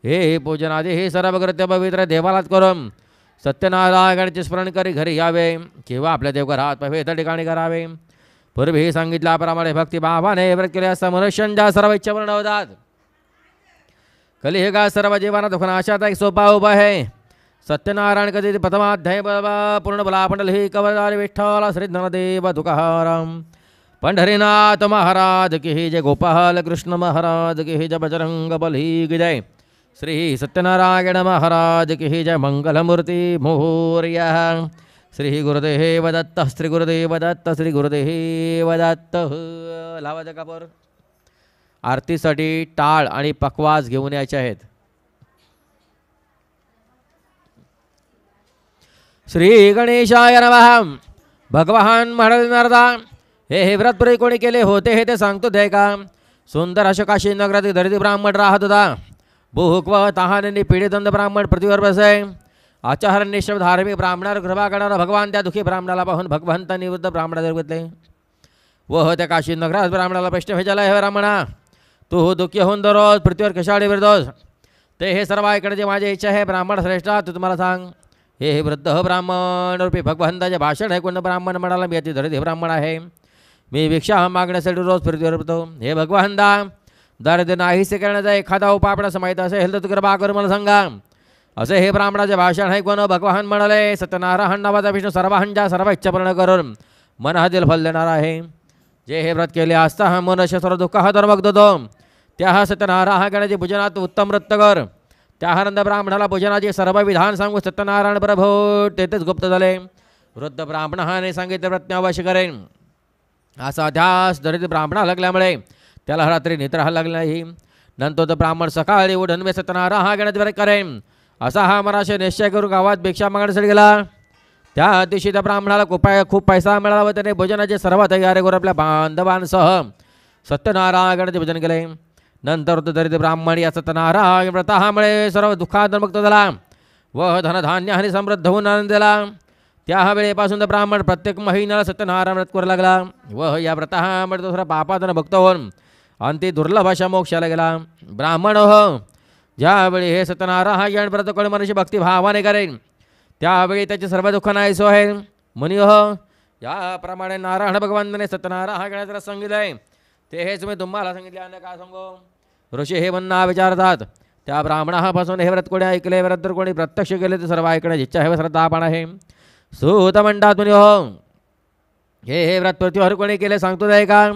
हे पूजनादी हे सर्व कृत्य पवित्र देवालाच करून सत्यनारायणाचे स्मरण करी घरी यावे किंवा आपल्या देवघरात पवित्र ठिकाणी करावे. पूर्वी सांगितल्याप्रमाणे भक्तिभावाने व्रत केले असता मनुष्यांच्या सर्व इच्छा पूर्ण होतात. कलियुगा सर्व जीवांना दुःखनाशाचा एक सोपा उपाय आहे. सत्यनारायण कधी प्रथमाध्याय पूर्ण बला पंडल ही कवरदारी विठ्ठल श्री ज्ञानदेव तुकाराम पंढरीनाथ महाराज की जय. गोपाल कृष्ण महाराज की जय. बजरंग बली की जय. श्री सत्यनारायण महाराज की जय. मंगलमूर्ती मोर्या. श्री गुरुदेव दत्त. श्री गुरुदेव दत्त. श्री गुरुदेव दत्त. लावाचा कापर. आरतीसाठी टाळ आणि पकवास घेऊन यायचे आहेत. श्री गणेशाय नमः. भगवान महाराजा हे व्रत पुरे कोणी केले होते हे ते सांगतो ते का. सुंदर अशा काशी नगरातील दरिद्री ब्राह्मण राहत होता. भूक व तहानेने पीडितंद ब्राह्मण पृथ्वीवर बसे. आचार निष्ठ धार्मिक ब्राह्मणावर कृपा करणारा भगवान त्या दुःखी ब्राह्मणाला पाहून भगवंतांनी वृद्ध ब्राह्मणाला घेतले व त्या काशी नगरात ब्राह्मणाला प्रश्न विचारला. हे ब्राह्मणा, तू दुःखी होऊन दररोज पृथ्वीवर कशाने फिरतोस ते हे सर्व ऐकण्याची माझी इच्छा आहे. ब्राह्मण श्रेष्ठा, तू तुम्हाला सांग. हे वृद्ध ब्राह्मण रूपी भगवंताचे भाषण ऐकून ब्राह्मण म्हणाला, मी अति दरिद्री ब्राह्मण आहे. मी भिक्षा मागण्यासाठी रोज पृथ्वीवर फिरतो. हे भगवंता, दरिद्र नाहीसे करण्याचा एखादा उपाय आपणास माहीत असेल तर तू कृपा करून मला सांगा. असे हे ब्राह्मणाचे भाषण ऐकून भगवान म्हणाले, सत्यनारायण नावाचा विष्णू सर्वांच्या सर्व इच्छा पूर्ण करून मनातील फल देणार आहे. जे हे व्रत केले असता हा मनुष्य सर्व दुःख हा धर्मक होतो. त्या सत्यनारायणाचे भोजनात उत्तम व्रत कर. त्या आनंद ब्राह्मणाला भोजनाचे सर्व विधान सांगू सत्यनारायण प्रभू तेथेच गुप्त झाले. वृद्ध ब्राह्मणाने सांगितले प्रज्ञा अवश्य करेन. असा ध्यास दरिद्र ब्राह्मणा लागल्यामुळे त्याला रात्री निद्रा लागली नाही. नंतर तो ब्राह्मण सकाळी उठून मी सत्यनारायणाचे व्रत करेन असा हा मनाशी निश्चय करून गावात भिक्षा मागण्यासाठी गेला. त्या दिवशी त्या ब्राह्मणाला खूप पैसा मिळाला व त्याने भोजनाचे सर्व तयारी करून आपल्या बांधवांसह सत्यनारायणाचे भोजन केले. नंतर तो दरिद्र ब्राह्मण या सत्यनारायण व्रतामुळे सर्व दुःखात मुक्त झाला व धनधान्य आणि समृद्ध होऊन आनंद दिला. त्या वेळेपासून ब्राह्मण प्रत्येक महिन्याला सत्यनारायण व्रत करू लागला व या व्रतामुळे दुसरा पापातून मुक्त होऊन अंती दुर्लभ अशा मोक्षाला गेला. ब्राह्मण हो, ज्यावेळी हे सत्यनारायण व्रत कोणी मनुष्य भक्तिभावाने करेन त्यावेळी त्याचे सर्व दुःख नाहीसे होईल. मुनी हो, याप्रमाणे नारायण भगवंताने सत्यनारायणाचे व्रत सांगितले ते हेच मी तुम्हाला सांगितले आणि काय सांगू. ऋषी हे म्हणणं विचारतात. त्या ब्राह्मणापासून हे व्रत कोणी ऐकले, व्रत तर कोणी प्रत्यक्ष केले ते सर्व ऐकण्याची इच्छा हे श्रद्धा पण आहे. सूत म्हणतात मुनी हो, हे व्रत पृथ्वीवर कोणी केले सांगतो आहे का.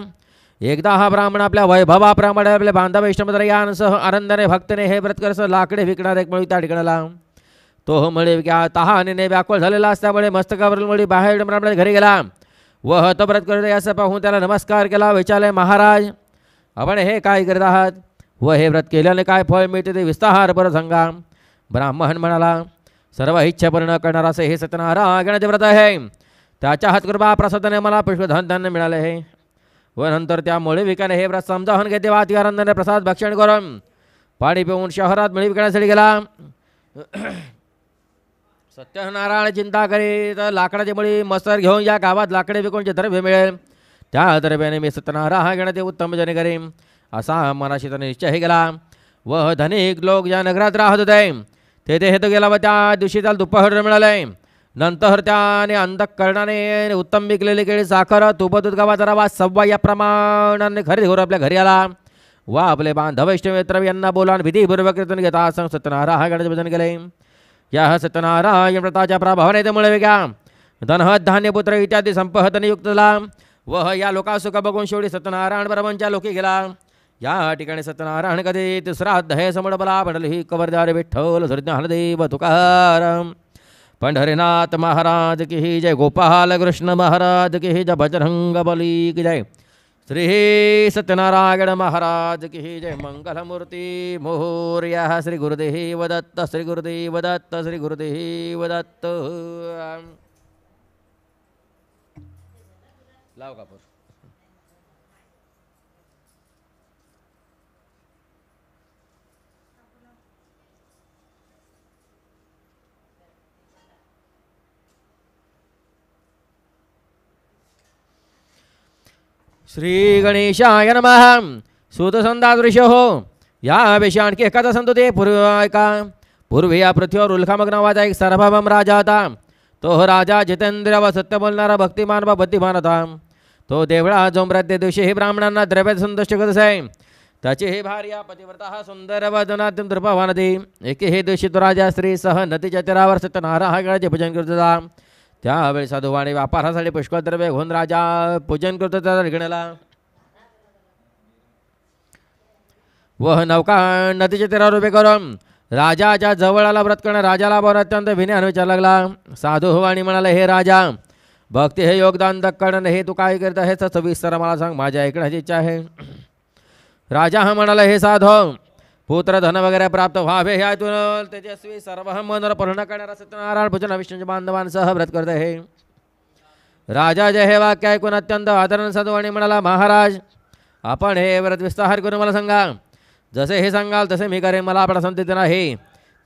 एकदा हा ब्राह्मण आपल्या वैभवाप्रमाणे आपल्या बांधव इष्टमित्रांसह आनंदाने भक्तीने हे व्रत करस लाकडे विकणार एक मुळी त्या ठिकाणाला. तो मुळे तहाने व्याकुळ झालेला असल्यामुळे मस्तकावरील मुळी बाहेर ब्राह्मणाच्या घरी गेला व तो व्रत करत असं पाहून त्याला नमस्कार केला. विचारले, महाराज आपण हे काय करत आहात व हे व्रत केल्याने काय फळ मिळते ते विस्तार बरं सांगा. ब्राह्मण म्हणाला, सर्व इच्छा पूर्ण करणारा असे हे सत्यनारायणाचे व्रत आहे. त्याच्या हातकृपा प्रसादाने मला पुष्पधन धान्य मिळाले आहे व नंतर त्या मुळे विकाने हे व्रत समजावून घेते वाती आनंदाने प्रसाद भक्षण करून पाणी पिऊन शहरात मुळी विकण्यासाठी गेला. सत्यनारायण चिंता करीत लाकडाची मुळी मस्तर घेऊन या गावात लाकडे विकून जे द्रव्य मिळेल त्या द्रव्याने मी सत्यनारायणाचे उत्तम जने करेन असा मनाशी त्याने निश्चय केला. व धनिक लोक ज्या नगरात राहत होते तेथे हे तो गेला व त्या दिवशी त्याला दुपार मिळाले. नंतर त्याने अंधकरणाने उत्तम विकलेली केळी साखर तुप दूध गावाचा रवा सव्वा या प्रमाणाने खरेदी करून आपल्या घरी आला व आपले बांधव इष्टमित्र यांना बोलावून विधीपूर्वक कीर्तन घेता सत्यनारायणाचे भजन केले. या सत्यनारायण व्रताच्या प्रभावाने त्यामुळे वेगळा धनहत धान्य पुत्र इत्यादी संपहतने युक्त झाला व या लोकासुख बघून शेवटी सत्यनारायण ब्रह्मच्या लोकी गेला. या ठिकाणी सत्यनारायण कधी तिसरा अध्याय समोर बला पडल ही कबरदार विठ्ठल हरदेव तुकाराम पंढरीनाथ महाराज की जय. गोपाल कृष्ण महाराज की जय. बजरंग बली की जय. श्री सत्यनारायण महाराज की जय. मंगलमूर्ती मोर्या. श्री गुरुदेव दत्त. श्री गुरुदेव दत्त. श्री गुरुदेव दत्त. लाव कापूर. श्री गणेशाय नमः. सूत संदादृश्य हो, या विषयी आणखी एखादा सांगतो ते पूर्व ऐका. पूर्वी या पृथ्वीवर उल्कामक नावाचा एक सार्वभौम राजा होता. तो राजा जितेंद्र व सत्य बोलणारा भक्तिमान व बुद्धिमान होता. तो देवळा जो प्रत्येक दिवशी हे ब्राह्मणांना द्रव्यात संतुष्ट करत असे. त्याची ही भार्या पतिव्रता हा सुंदर व धनात्यंत रूपवान होती. एके हे दिवशी तो राजा स्त्री सह नदीच्या तीरावर सत्यनारायणाचे पूजन करत होता. त्यावेळी साधूवाणी व्यापारासाठी पुष्कळ द्रव्य घेऊन राजा पूजन करतो त्या ठिकाणाला व नौका नदीच्या तीरावर उभे करून राजाच्या जवळ आला. व्रत करणं राजाला बोर अत्यंत विनयाने विचार लागला. साधू वाणी म्हणाले, हे राजा, भक्ती हे योगदान दक्कण हे तू काय करत आहेस सविस्तर मला सांग, माझ्या ऐकण्याची इच्छा आहे. राजा हा म्हणाला, हे साधू, पुत्र धन वगैरे प्राप्त व्हावे हे ऐकून तेजस्वी सर्व मनोर पूर्ण करणारा सत्यनारायण पूजन विष्णूच्या बांधवांसह व्रत करत आहे. राजा जे हे वाक्य ऐकून अत्यंत आदरण साधू आणि म्हणाला, महाराज, आपण हे व्रत विस्तार करून मला सांगा. जसे हे सांगाल तसे मी करेन. मला आपला संत नाही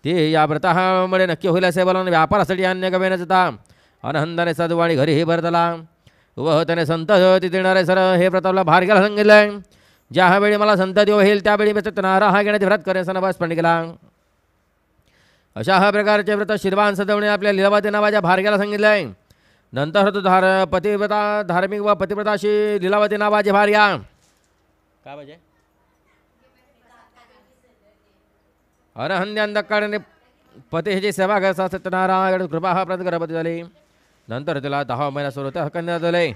ते या व्रतामुळे नक्की होईल असे बोलून व्यापारासाठी अन्य गवेनच होता. आनंदाने साधूवाणी घरीही परतला व त्याने संत देणारे सर हे व्रताला भार घ्यायला सांगितलंय. ज्यावेळी मला संतती होईल त्यावेळी मी सत्यनारायण घेण्याचे व्रत करेन नवास पण केला. अशा हा प्रकारचे व्रत शिरवान सदवणे आपल्या लीलावती नावाच्या भार घ्यायला सांगितलंय. नंतर तो पतिव्रता धार्मिक व पतिव्रताशी लीलावती नावाची भार घ्या. काय पाहिजे अरहंद्यांदकाळने पतीची सेवा करता सत्यनारायण कृपा हा प्रत गर्भवती झाली. नंतर तिला 10 महिना सुरू कन्या झाले.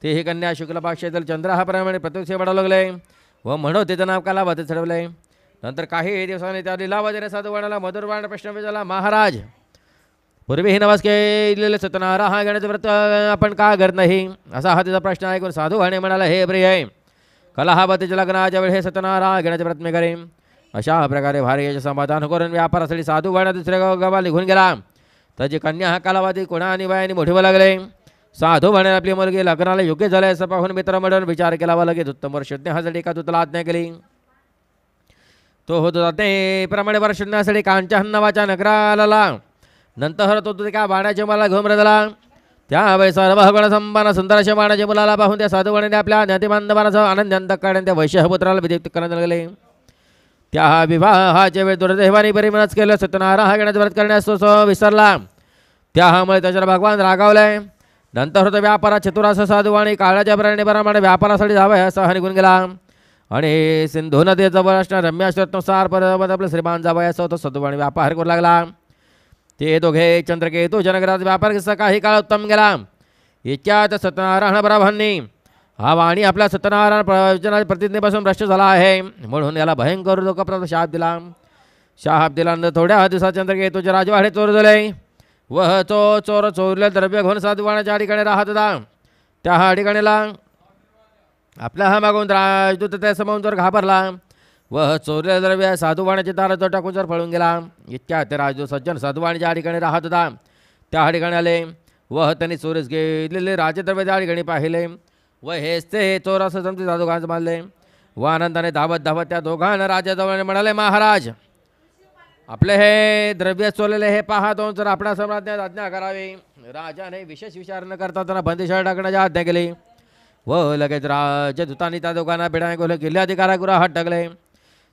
ते ही कन्या शुक्ल पक्षातील चंद्र हा प्रमाणे प्रत्यक्ष वाढू लागले व म्हणून तिचं नाव कालावती चढवले. नंतर काही दिवसांनी त्या लीलावतीने साधूवाणाला मधुरवाण प्रश्न विचारला, महाराज, पूर्वी ही नवास केलेले सत्यनारायण घेण्याचे व्रत आपण का करत नाही असा हा तिचा प्रश्न ऐकून साधूवाणे म्हणाला, हे प्रिय, कलाहावतीच्या लग्नाच्या वेळी हे सत्यनारायण घेण्याचे व्रत मी करेन. अशा प्रकारे भार्याचे समाधान करून व्यापारासाठी साधूवाणा दुसऱ्या गावाला निघून गेला. त्याची कन्या हा कालावधी कोणा आणि वयाने मोठी व्हायला लागले. साधू म्हणे आपली मुलगी लग्नाला योग्य झाले असं पाहून मित्र मंडळ विचार केला व लगेच उत्तम वर शोधण्यासाठी एका दूताला आज्ञा केली. तो होत प्रमाणे वर शोधण्यासाठी कांचन नावाच्या नगराला. नंतर तो एका बाणाच्या मला घेऊन रजला. त्यावेळी सर्व गुणसंपन्न सुंदर अशा बाणाच्या मुलाला पाहून त्या साधूवाणीने आपल्या ज्ञातिबांधवांसह आनंदांत काढून त्या वैश्यपुत्राला विद्युक्त करण्यात लागले. त्या विवाहाच्या वेळी दुर्दैवाने परिमनच केलं. सत्यनारायण घेण्याचा व्रत करण्यास विसरला. त्यामुळे त्याच्यावर भगवान रागावले. नंतर होतं व्यापारात चतुरास साधूवाणी काळाच्या प्रमाणे व्यापारासाठी जावं असं निघून गेला आणि सिंधू नदीजवळ असणाऱ्या रम्यानुसार पर्वत आपलं श्रीमान जावं असं होतं. साधूवाणी व्यापार करू लागला. ते दोघे चंद्रकेतू जनगरात व्यापार किस्सा काही काळ उत्तम गेला. इतक्यात सत्यनारायण ब्राह्मणांनी हा वाणी आपल्या सत्यनारायण प्रवचना प्रतिज्ञेपासून भ्रष्ट झाला आहे म्हणून याला भयंकर लोकप्राप्त शाप दिला. शाप दिल्यानंतर थोड्या दिवसात चंद्रकेतूचे राजवाडे चोर झाले व तो चोर चोरले द्रव्य घेऊन साधूवाणाच्या ठिकाणी राहत होता. त्या ठिकाणीला आपल्या हा मागून राजदूत त्या समोर घाबरला व चोरले द्रव्य साधूवाणाचे दारात टाकून जर पळून गेला. इतक्या ते राजदूत सज्जन साधूवाणीच्या ठिकाणी राहत होता त्या ठिकाणी आले व त्यांनी चोरीस गेलेले राजद्रव्य त्या ठिकाणी पाहिले व हेच ते चोर असं समजे साधूगांच मानले व आनंदाने धावत धावत त्या दोघांना राजाजवळ म्हणाले, महाराज, आपले हे द्रव्य चोरलेले हे पाहतो जर आपणा सम्राज्ञात आज्ञा करावी. राजाने विशेष विचार न करता त्यांना बंदिशाळ टाकण्याची आज्ञा केली व लगेच राजदूतांनी त्या दोघांना बिडांगोले किल्ल्याधिकारागृहात हात टाकले.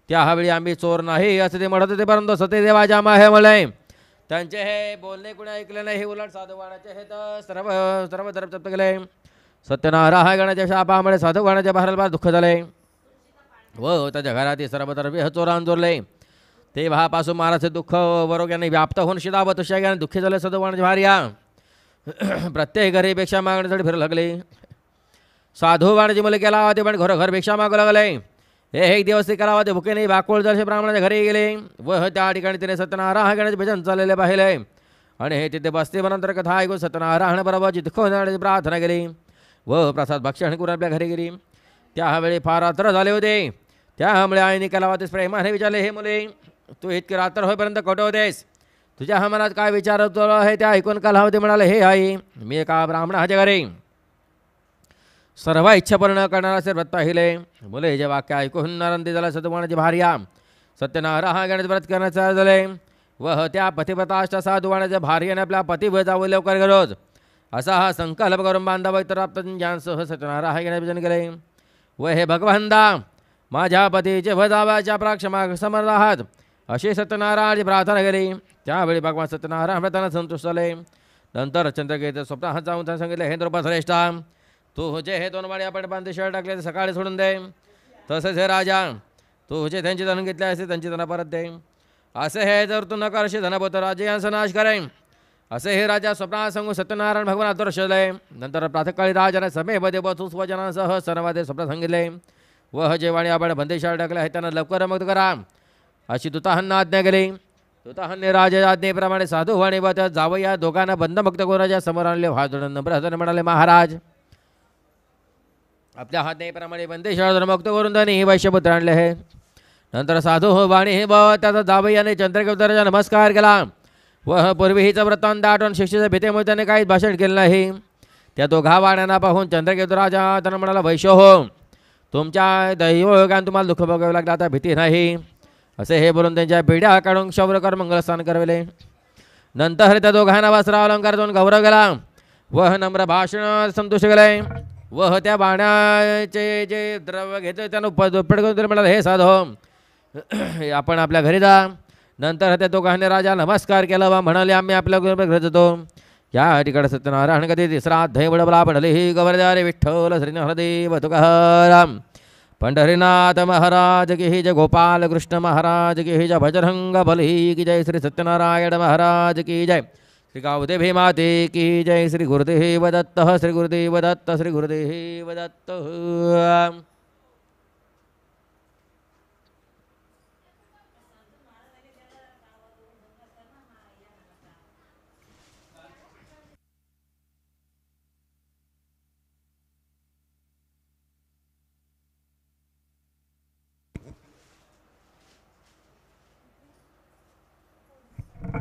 त्यावेळी आम्ही चोर नाही असे ते म्हणत होते परंतु सत्यदेवाच्या माहे म्हणले त्यांचे हे बोलणे कुणी ऐकले नाही. हे उलट साधूवाणाचे हे तर सर्व द्रव्य जप्त केले. सत्यनारायणाच्या शापामुळे साधूवाणाच्या बाहेर दुःख झाले व त्याच्या घरातील सर्व द्रव्य चोरान चोरले. ते भापासून महाराजचे दुःख वरोग्याने व्याप्त होऊन शिदा व तुषाग्याने दुःखी झाले. साधूवाणाची भार्या प्रत्येक घरी भिक्षा मागण्यासाठी फिरू लागले. साधूवाणाची मुले केला होते पण घरोघर भिक्षा मागू लागले. एक दिवस ते करावा ते भुकेने व्याकुळ जसे ब्राह्मणाच्या घरी गेले व त्या ठिकाणी तिने सत्यनारायणाचे भजन चाललेले पाहिले आणि हे तिथे बसते. नंतर कथा ऐकून सत्यनारायण बरोबरची दुःख होण्याची प्रार्थना केली व प्रसाद भक्षण करून आपल्या घरी गेली. त्यावेळी फार रात्र झाले होते. त्यामुळे आईने कलावतीस प्रेमाने विचारले, हे मुले, तू इतकी रात्र होईपर्यंत कुठे होतेस? तुझ्या हा मनात काय विचार आहे ते ऐकून कलावती म्हणाले, हे आई, मी एका ब्राह्मणाच्या घरी सर्व इच्छा पूर्ण करणारा असे व्रत पाहिले. मुले जे वाक्य ऐकून नरंदी झाला. साधूवाणाची भार्या सत्यनारायण व्रत करण्याचा झाले व त्या पतिव्रताष्ट साधूवाणाच्या भार्याने आपल्या पती जावं लवकर गरज असा हा संकल्प करून बांधावा. इतर प्राप्त ज्ञानसह सत्यनारायण भजन केले व हे भगवंता, माझ्या पतीचे भजावाच्या प्राक्षमा समर्थ आहात अशी सत्यनारायणाची प्रार्थना केली. त्यावेळी भगवान सत्यनारायण व्रतानं संतुष्ट झाले. नंतर चंद्रकेत स्वप्नात जाऊन त्यांना सांगितले, हे नृपश्रेष्ठा, तू जे हे 2 माळी आपण बांधे शहर टाकले ते सकाळी सोडून दे. तसेच हे राजा, तू जे त्यांची धन घेतले असते त्यांची धन परत दे. असे हे जर तू न करशी धनभूत राज्य यांचा नाश करेन. असे हे राजा स्वप्नात सांगून सत्यनारायण भगवान आदर्शले. नंतर प्रातःकाळी राजाने सभेमध्ये बसून स्वजनांसह सर्वांचे स्वप्न सांगितले. व जे वाणी आपण बंदिशाळ टाकले आहे त्यांना लवकर मुक्त करा अशी तुताहंना आज्ञा केली. तुताहनने राजा आज्ञेप्रमाणे साधू वाणी व त्या जावं या दोघांना बंधमुक्त करून राजा समोर आणले. नम्र म्हणाले, महाराज, आपल्या हातनेप्रमाणे बंदिशाळ मुक्त करून त्यांनी वैश्यपुत्र आणले आहे. नंतर साधू वाणी व त्याचा जावयाने चंद्रकेतुराजा नमस्कार केला. व पूर्वी हिचा वृत्तांत आठवून शिक्षेच्या भीतीमुळे त्याने काहीच भाषण केलं नाही. त्या दोघा वाण्यांना पाहून चंद्रकेतुराजा त्यांना म्हणाला, वैश्य हो, तुमच्या दैवयोगाने तुम्हाला दुःख भोगावे लागलं, आता भीती नाही. असे हे बोलून त्यांच्या पिढ्या काढून क्षौरकर मंगलस्थान करविले. नंतर त्या दोघांना वस्त्र अलंकार देऊन गौरव केला. व नम्र भाषण संतुष्ट केले. व त्या बाणाचे जे द्रव्य घेतले त्यानं पडकून म्हणाले, हे साधो, आपण आपल्या घरी जा. नंतर त्या दोघांनी राजा नमस्कार केला व म्हणाले, आम्ही आपल्या घरी जातो. या ठिकाणी सत्यनारायण कधी तिसरा अध्याय बडबला पडले. ही गवर्धारे विठ्ठल श्री हरदेव तुकाराम. पंढरीनाथ महाराज की जय, गोपाल कृष्ण महाराज की जय, बजरंग बली की जय, श्री सत्यनारायण महाराज की जय, श्री गावदेवी माते की जय, श्री गुरुदेव दत्त, श्री गुरुदेव दत्त, श्री गुरुदेव दत्त.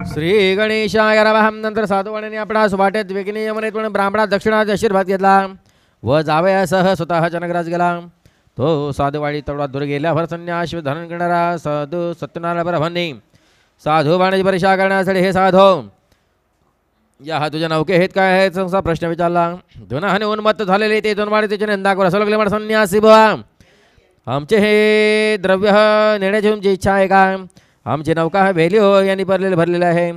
श्री गणेशाय नमः. नंतर साधूवाण्याने आपणास वाटेत वेगणी यमनेत म्हणून ब्राह्मणा दक्षिणाचा आशीर्वाद घेतला व जावयासह स्वतः जनकराज गेला. तो साधूवाडी तेवढा दूर गेल्यावर संन्यास धारण करणारा साधू सत्यनारायण ब्रह्मणी साधूवाण्याची परीक्षा करण्यासाठी, हे साधू, या तुझ्या नौके आहेत काय आहेत असा प्रश्न विचारला. धुनाने उन्मत्त झालेले ते दोनवाडी त्याच्या निंदा करू असं लागले. म्हणा, संन्यासी बुवा, आमचे हे द्रव्य नेण्याची तुमची इच्छा आहे का? आमची नौका वेली हो यांनी भरलेले आहे.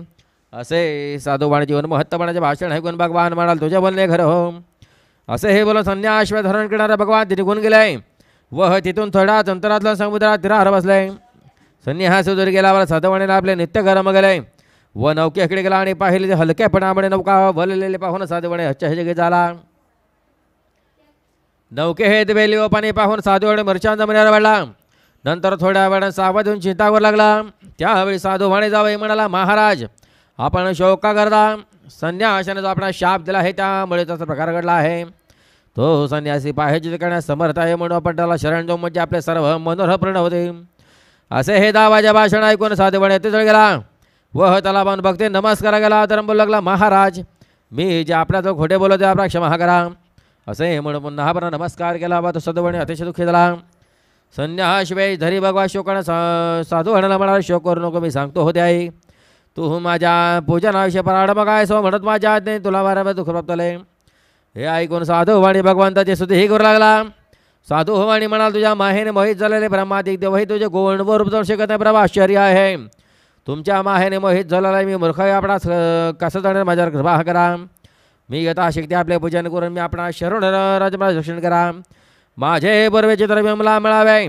असे साधूवाणी जीवन महत्त्वपणाचे भाषण ऐकून भगवान म्हणाल, तुझे बोलणे खरं हो. असे हे बोलून संन्यास धारण करणारा भगवान तिथे निघून गेलाय व तिथून थोड्याच अंतरातला समुद्रात तीरावर बसलाय. संन्यास दूर गेल्यावर साधूवाणीला आपले नित्य गरम गेले व नौकेकडे गेला आणि पाहिले हलक्यापणामुळे नौका भरलेले पाहून साधूवाणी हच्चहजगी झाला. नौके हे वेली व पाणी पाहून साधूवाणी मर्चांत जमिनीवर वाढला. नंतर थोड्या वेळानं सावध होऊन चिंतावर लागला. त्यावेळी साधूवाणी जावई म्हणाला, महाराज, आपण शोक का करता? संन्यासाने जो आपला शाप दिला आहे त्यामुळे तसा प्रकार घडला आहे. तो संन्यासी पाहिजे करण्यास समर्थ आहे म्हणून आपण त्याला शरण जाऊ म्हणजे आपले सर्व मनोरथ पूर्ण होते. असे हे दावाचे भाषण ऐकून साधूवाणी अतिशय गेला व त्याला पाहून भक्ती नमस्कार केला. तर बोलू लागला, महाराज, मी जे आपला जो खोटे बोलतो ते आपला क्षमा करा. असे म्हणून पुन्हा आपण नमस्कार केला व तो साधूवाणी अतिशय दुःखी झाला. संन्याशिवाय धरी भगवा शोकानं साधू म्हणाला, मला शोक करू नको, मी सांगतो होते आई, तू माझ्या पूजनाविषयी पराड मग आहे सो म्हणत माझ्या आज्ञेने तुला वाऱ्यामध्ये दुःख प्राप्त झाले. हे ऐकून साधूवाणी भगवंताचे स्तुती ही करू लागला. साधूवाणी म्हणाल, तुझ्या माहेने मोहित झालेले ब्रह्मादिक देव हे तुझे गोवण व रूप जाऊ शकत नाही. ब्रह्म आश्चर्य आहे. तुमच्या माहेने मोहित झालेला मी मूर्ख आहे. आपणास कसं जाणार माझ्यावर कृपा करा. मी यथाशक्ती आपले पूजन करून मी आपणा शरण राजमाज रक्षण करा. माझे पूर्वेचे द्रव्य मला मिळावे.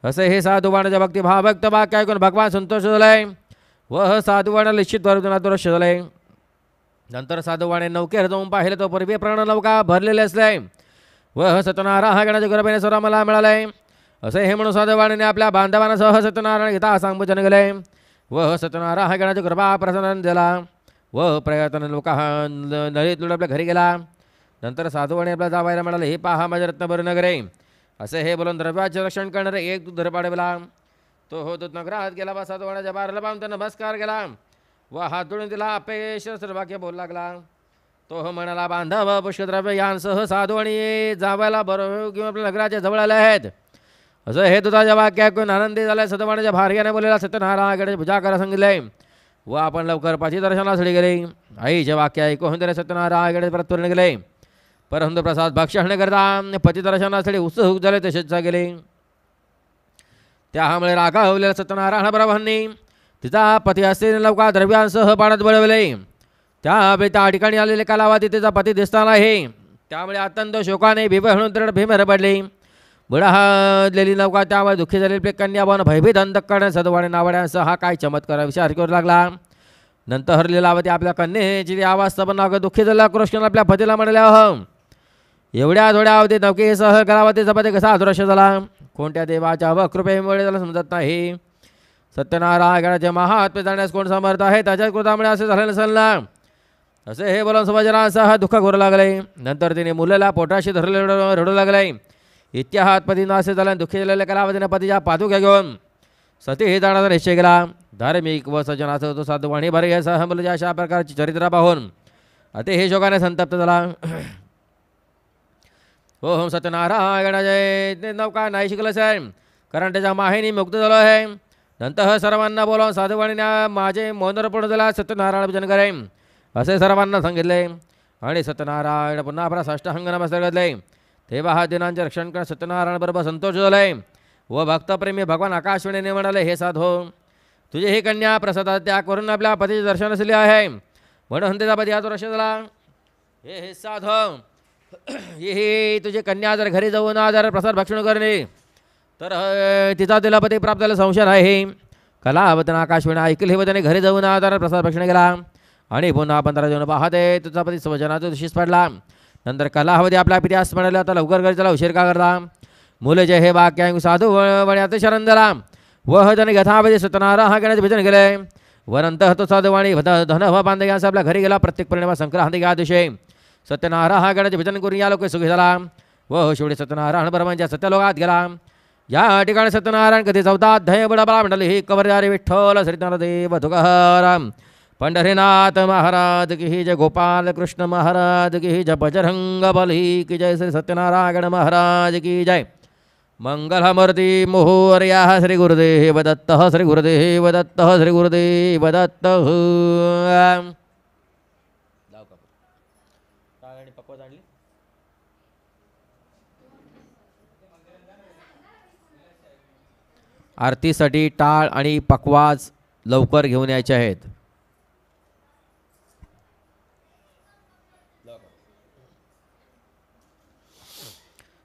असे हे साधूवाणाच्या भक्ती भावभक्त वाक्य ऐकून भगवान संतोष झाले व साधूवाणा निश्चित दृश्य झाले. नंतर साधूवाणे नौकेवर जाऊन पाहिले तो पूर्वी प्राण नौका भरलेले असले व सत्यनारायणाच्या कृपेने सर्व मला मिळाले. असे हे म्हणून साधूवाणीने आपल्या बांधवांसह सत्यनारायण गीता सांगून गेले व सत्यनारायणाच्या कृपा प्रसन्न दिला व प्रयत्न नौका नदीत आपल्या घरी गेला. नंतर साधूवाणी आपल्या जावायला म्हणाले, हे पहा माझ्या रत्नभर नगरे. असे हे बोलून द्रव्याचे रक्षण करणारे एक दूध धर पाडविला. तो हो दूध नगरात गेला व साधूवाण्याच्या बाराला पाहून त्यानं नमस्कार केला व हात जोडून तिला अपेश वाक्य बोलू लागला. तो हो म्हणाला, बांधव पुष्कद्रव्य यांसह साधूवाणी जावायला बरोबर किंवा आपल्या नगराच्या जवळ आले आहेत. असं हे दुधाच्या वाक्य ऐकून आनंदी झाले. साधूवाण्याच्या भार्याने बोललेला सत्यनारायणाकडे पूजा करा सांगितले व आपण लवकर पाची दर्शनासाठी गेले. आईचे वाक्य ऐकून त्याने सत्यनारायणाकडे परत पूर्ण गेले. परंतु प्रसाद भक्षण करता पती दर्शनासाठी उत्सुक झाले तसेच गेले. त्यामुळे रागावलेल्या सत्यनारायण प्रभूंनी तिचा पती असलेल्या लवका द्रव्यांसह पाण्यात बुडवले. त्या ठिकाणी आलेले कालावधी तिचा पती दिसताना आहे. त्यामुळे अत्यंत शोकाने भीम भीमर पडले. बुडालेली नौका त्यामुळे दुःखी झालेली कन्या बन भयभीत अंधकरण सदवाने नावड्यांसह हा काय चमत्कार विचार करू लागला. नंतर लीलावती आपल्या कन्येची अवस्था पण दुःखी झाला. कृष्ण आपल्या पतीला म्हणाल्या, एवढ्या थोड्या अवधीत नौकेसह कलावतीचा पती कसा अदृश्य झाला. कोणत्या देवाच्या व कृपेमुळे त्याला समजत नाही. सत्यनारायणाचे महात्म्य जाण्यास कोण समर्थ आहे. त्याच्याच कृतामुळे असे झाले नसेल ना. असे हे बोलून स्वजनांसह दुःख करू लागले. नंतर तिने मुलाला पोटाशी धरले रडू लागले. इतक्या हातपतीनं असे झाले. दुःखी झालेल्या कलावतीने पतीच्या पादुक्या घेऊन सती हे जाण्याचा निश्चय केला. धार्मिक व सज्जनाचा तो साधू आणि भर यासह मुलाच्या अशा प्रकारची चरित्र पाहून अति हे शोकाने संतप्त झाला. ओम सत्यनारायणाचे नौका नाही शिकलंच आहे, कारण त्याच्या माहेनी मुक्त झालो आहे. नंतर सर्वांना बोलावून साधूवाणीने माझे मौनर पूर्ण झाला. सत्यनारायण भजन करे असे सर्वांना सांगितले. आणि सत्यनारायण पुन्हा आपला साष्टांग नमस्कार घातले. तेव्हा हा दिनांचे रक्षण करत सत्यनारायण बरोबर संतोष झाले. व भक्तप्रेमी भगवान आकाशवाणीने म्हणाले, हे साधो, तुझे ही कन्या प्रसादात त्याग करून आपल्या पतीचे दर्शन असले आहे, म्हणून त्याचा पती आज रक्षण झाला. हे साधो, ही तुझी कन्या जर घरी जाऊन जर प्रसाद भक्षण करणे तर तिचा तिला पती प्राप्त झाला संशय आहे. कलावतीने आकाशवाणी ऐकले व त्याने घरी जाऊन जर प्रसाद भक्षण केला. आणि पुन्हा 15 जण पाहते तुझा पती स्वजनाचा दिशीस पडला. नंतर कलावती आपल्या पित्यास म्हणाले, आता लवकर घरी चला, उशीर का करता. मुले हे वाक्य साधू वण्यात शरण झाला. व त्याने यथावधी सत्यनारायण हा घेण्याचे भजन केले. व नंतर तो साधुवाणी धन व बांधे यांचा आपल्या घरी गेला. प्रत्येक पौर्णिमा संक्रांती या दिवशी सत्यनारायण हा घेण्याचे भजन करून या लोक सुखी झाला. व शेवटी सत्यनारायण ब्रह्मांच्या सत्यलोकात गेला. या ठिकाणी सत्यनारायण कधी 14 अध्याय बडबडा मंडली ही कवरदारी विठ्ठल श्रीनाथदेव तुकाराम पंढरीनाथ महाराज की जय. गोपाल कृष्ण महाराज की जय. बजरंग बली की जय. श्री सत्यनारायण महाराज की जय. मंगलमूर्ती मोहर्या. श्री गुरुदेव दत्त. श्री गुरुदेव दत्त. श्री गुरुदेव दत्त. आरतीसाठी टाळ आणि पकवाज लवकर घेऊन यायचे आहेत.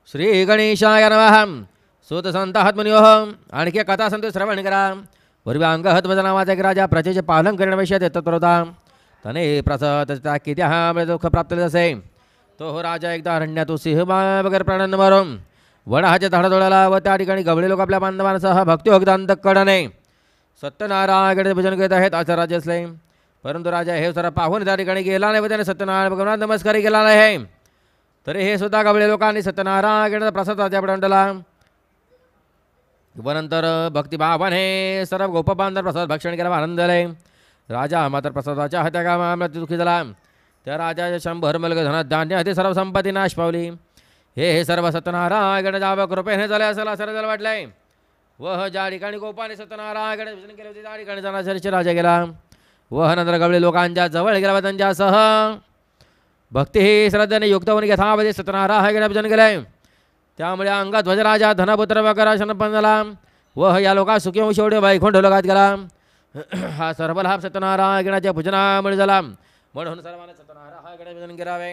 श्री गणेशाय नमः. सूत संत हातमुनिओ. आणखी कथा संत श्रवण करा. पूर्वी अंगहत नावाचा एक राजा प्रजेचे पालन करण्याविषयी तत्पर होता. त्याने प्रसाद किती हा दुःख प्राप्त झाले असे. तो हो राजा एकदा अरण्यात सिंह वगैरे प्राण्यांना मारून वडाच्या झाडाजोडाला व त्या ठिकाणी गवळे लोक आपल्या बांधवांसह भक्ती भक्तांत कडने सत्यनारायणाचे भजन करीत आहेत असा राजा असले. परंतु राजा हे सर्व पाहून त्या ठिकाणी गेला नाही व त्याने सत्यनारायण भगवान नमस्कार केला नाही. तरी हे सुद्धा गवळे लोकांनी सत्यनारायणाचा प्रसाद राजापुढे आणला. व नंतर भक्तिभावाने सर्व गोपबांधर प्रसाद भक्षण केला. आनंद झाले. राजा मात्र प्रसादाच्या हत्या कामात दुःखी झाला. त्या राजाच्या 100 मलग धनात धान्य अति सर्व संपत्ती नाश पावली. हे सर्व सत्यनारायणाच्या कृपेने झाले असेल असं राजाला वाटलंय. व ज्या ठिकाणी गोपाने सत्यनारायणाचे भजन केले होते त्या ठिकाणी जाण्यासाठी राजा गेला. व नंतर गवळे लोकांच्या जवळ गेला व त्यांच्यासह भक्ती ही श्रद्धेने युक्त होऊन यथावधी सत्यनारायणाचे भजन केले. त्यामुळे अंगात ध्वजराजा धनपुत्र वगैरे शनपण झाला. व या लोका सुखी होऊन शेवटी वैकुंठ लोकात गेला. हा सर्व लाभ सत्यनारायणाच्या भजनामुळे झाला. म्हणून सर्वांना सत्यनारायणाचे भजन करावे.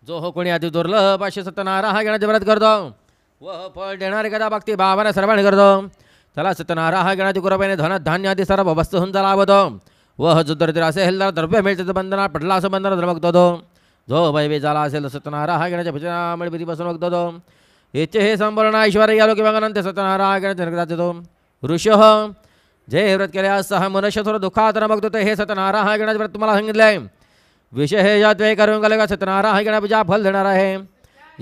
जो हो कोणी अति दुर्लभ असे सत्यनारायणाचे व्रत करतो व फळ देणारे कदा भक्ती भावाने सर्वांनी करतो त्याला सत्यनारायणाची कृपेने धन धान्य आदी सर्व वस्तूंचा लाभ होतो. व जो दरिद्र असेल तर द्रव्य मिळते बंधनात पडला असं बंधनात बघतो तो. जो भयभीत झाला असेल तर सत्यनारायणाच्या भजनामुळे भीतीपासून बघतो तो. याचे हे संपूर्ण ऐश्वर या लोक बघानंतर सत्यनारायणाच्या नरकात येतो. ऋष जे व्रत केले सह मनुष्य थोडं दुःखात बघतो ते हे सत्यनारायणाचे व्रत तुम्हाला सांगितलंय. विषय हे यात वे करून गेले का सत्यनारायण पूजा फल देणार आहे.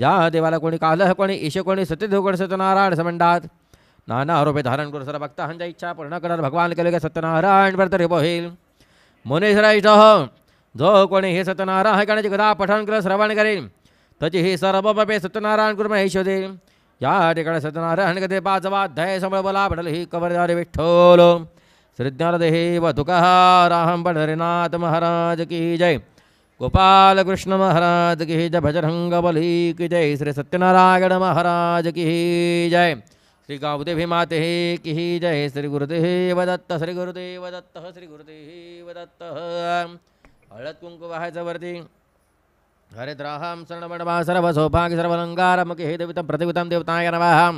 या देवाला कोणी कालह कोणी ईश कोणी सत्यदेव कोणी सत्यनारायण असं म्हणतात. नाना आरोपे धारण करून सर्व भक्तांच्या इच्छा पूर्ण करणार भगवान केले का सत्यनारायण व्रत रे होईल. मुनीश्रेष्ठ जो कोणी हे सत्यनारायणाची कथा पठण केलं श्रवण करेल त्याची ही सर्व बाबे सत्यनारायण कृपा हे शोधेल. या ठिकाणी सत्यनारायण कथे 5वा अध्याय समोर बोला पडल ही कवरदारी विठ्ठल श्री ज्ञानदेव तुकाराम पंढरीनाथ महाराज की जय. गोपाल कृष्ण महाराज की जय. बजरंग बली की जय. श्री सत्यनारायण महाराज की जय. श्री गावदे भीमाते की जय. श्री गुरुदेव दत्त. श्री गुरुदेव दत्त. श्री गुरुदेव दत्त. हळद कुंकू वाहायचं वरती. हरिद्राहं शरणमणवा सर्व सौभाग्य सर्वलंकारमके देवितं प्रतिवितं देवताय नमः.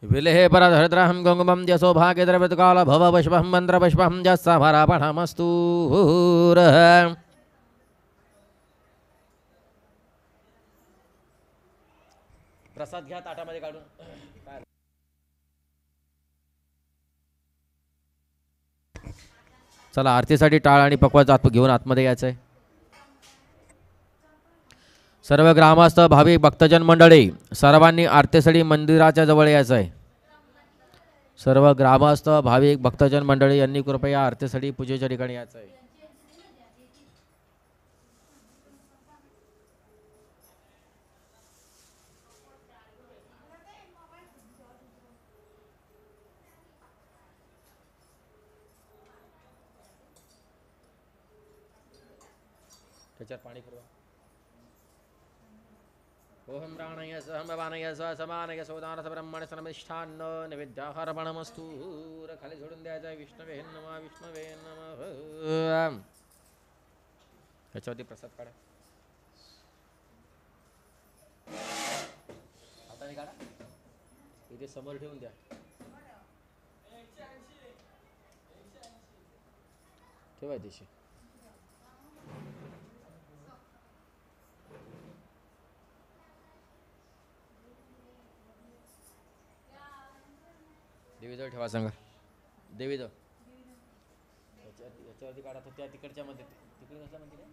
विलेहे परत हरिद्राहं कुंकुमं ज सौभाग्य द्रव्यकाल भव पुष्पं मंत्र पुष्पं जस्सभरापणमस्तु. प्रसाद घ्या ताटामध्ये काढून. चला आरतीसाठी टाळ आणि पकवान घेऊन आतमध्ये यायचं आहे. सर्व ग्रामस्थ भाविक भक्तजन मंडळी सर्वांनी आरतीसाठी मंदिराच्या जवळ यायचं आहे. सर्व ग्रामस्थ भाविक भक्तजन मंडळी यांनी कृपया आरतीसाठी पूजेच्या ठिकाणी यायचं आहे. त्याच्यात पाणी फिरवा. ओहम प्राणय सहमवानय समानय सौदान ब्रह्मण सर्वनिष्ठान्न नैवेद्याहारपणमस्तु. खाली सोडून द्यायचं. विष्णवे नमः. विष्णवे नमः. त्याच्यावरती प्रसाद काढा. हाताने काढा. इथे समोर ठेवून द्या. ठेवाय दिशी. देवीजवळ ठेवा. सांगा देवीजवळ. याच्यावरती काढा. तर त्या तिकडच्या मध्ये तिकडे कसं मंदिर आहे.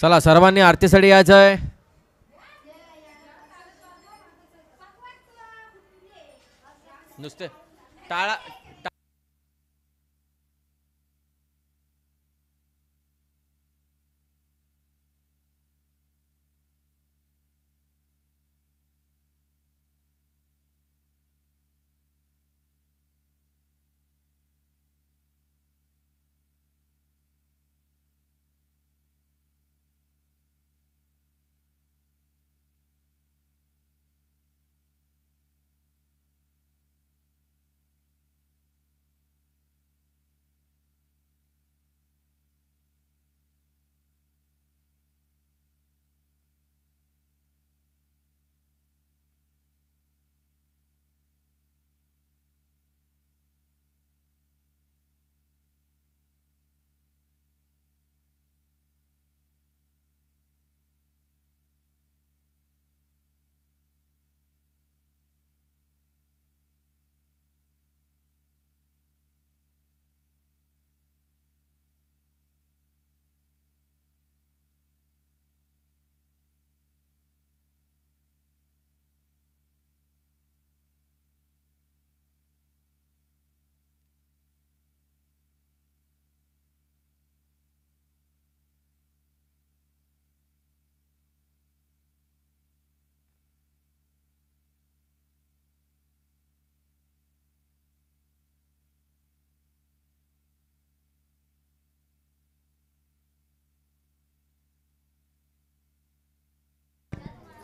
चला सर्वांनी आरतीसाठी यायचं आहे. नुसते टाळा.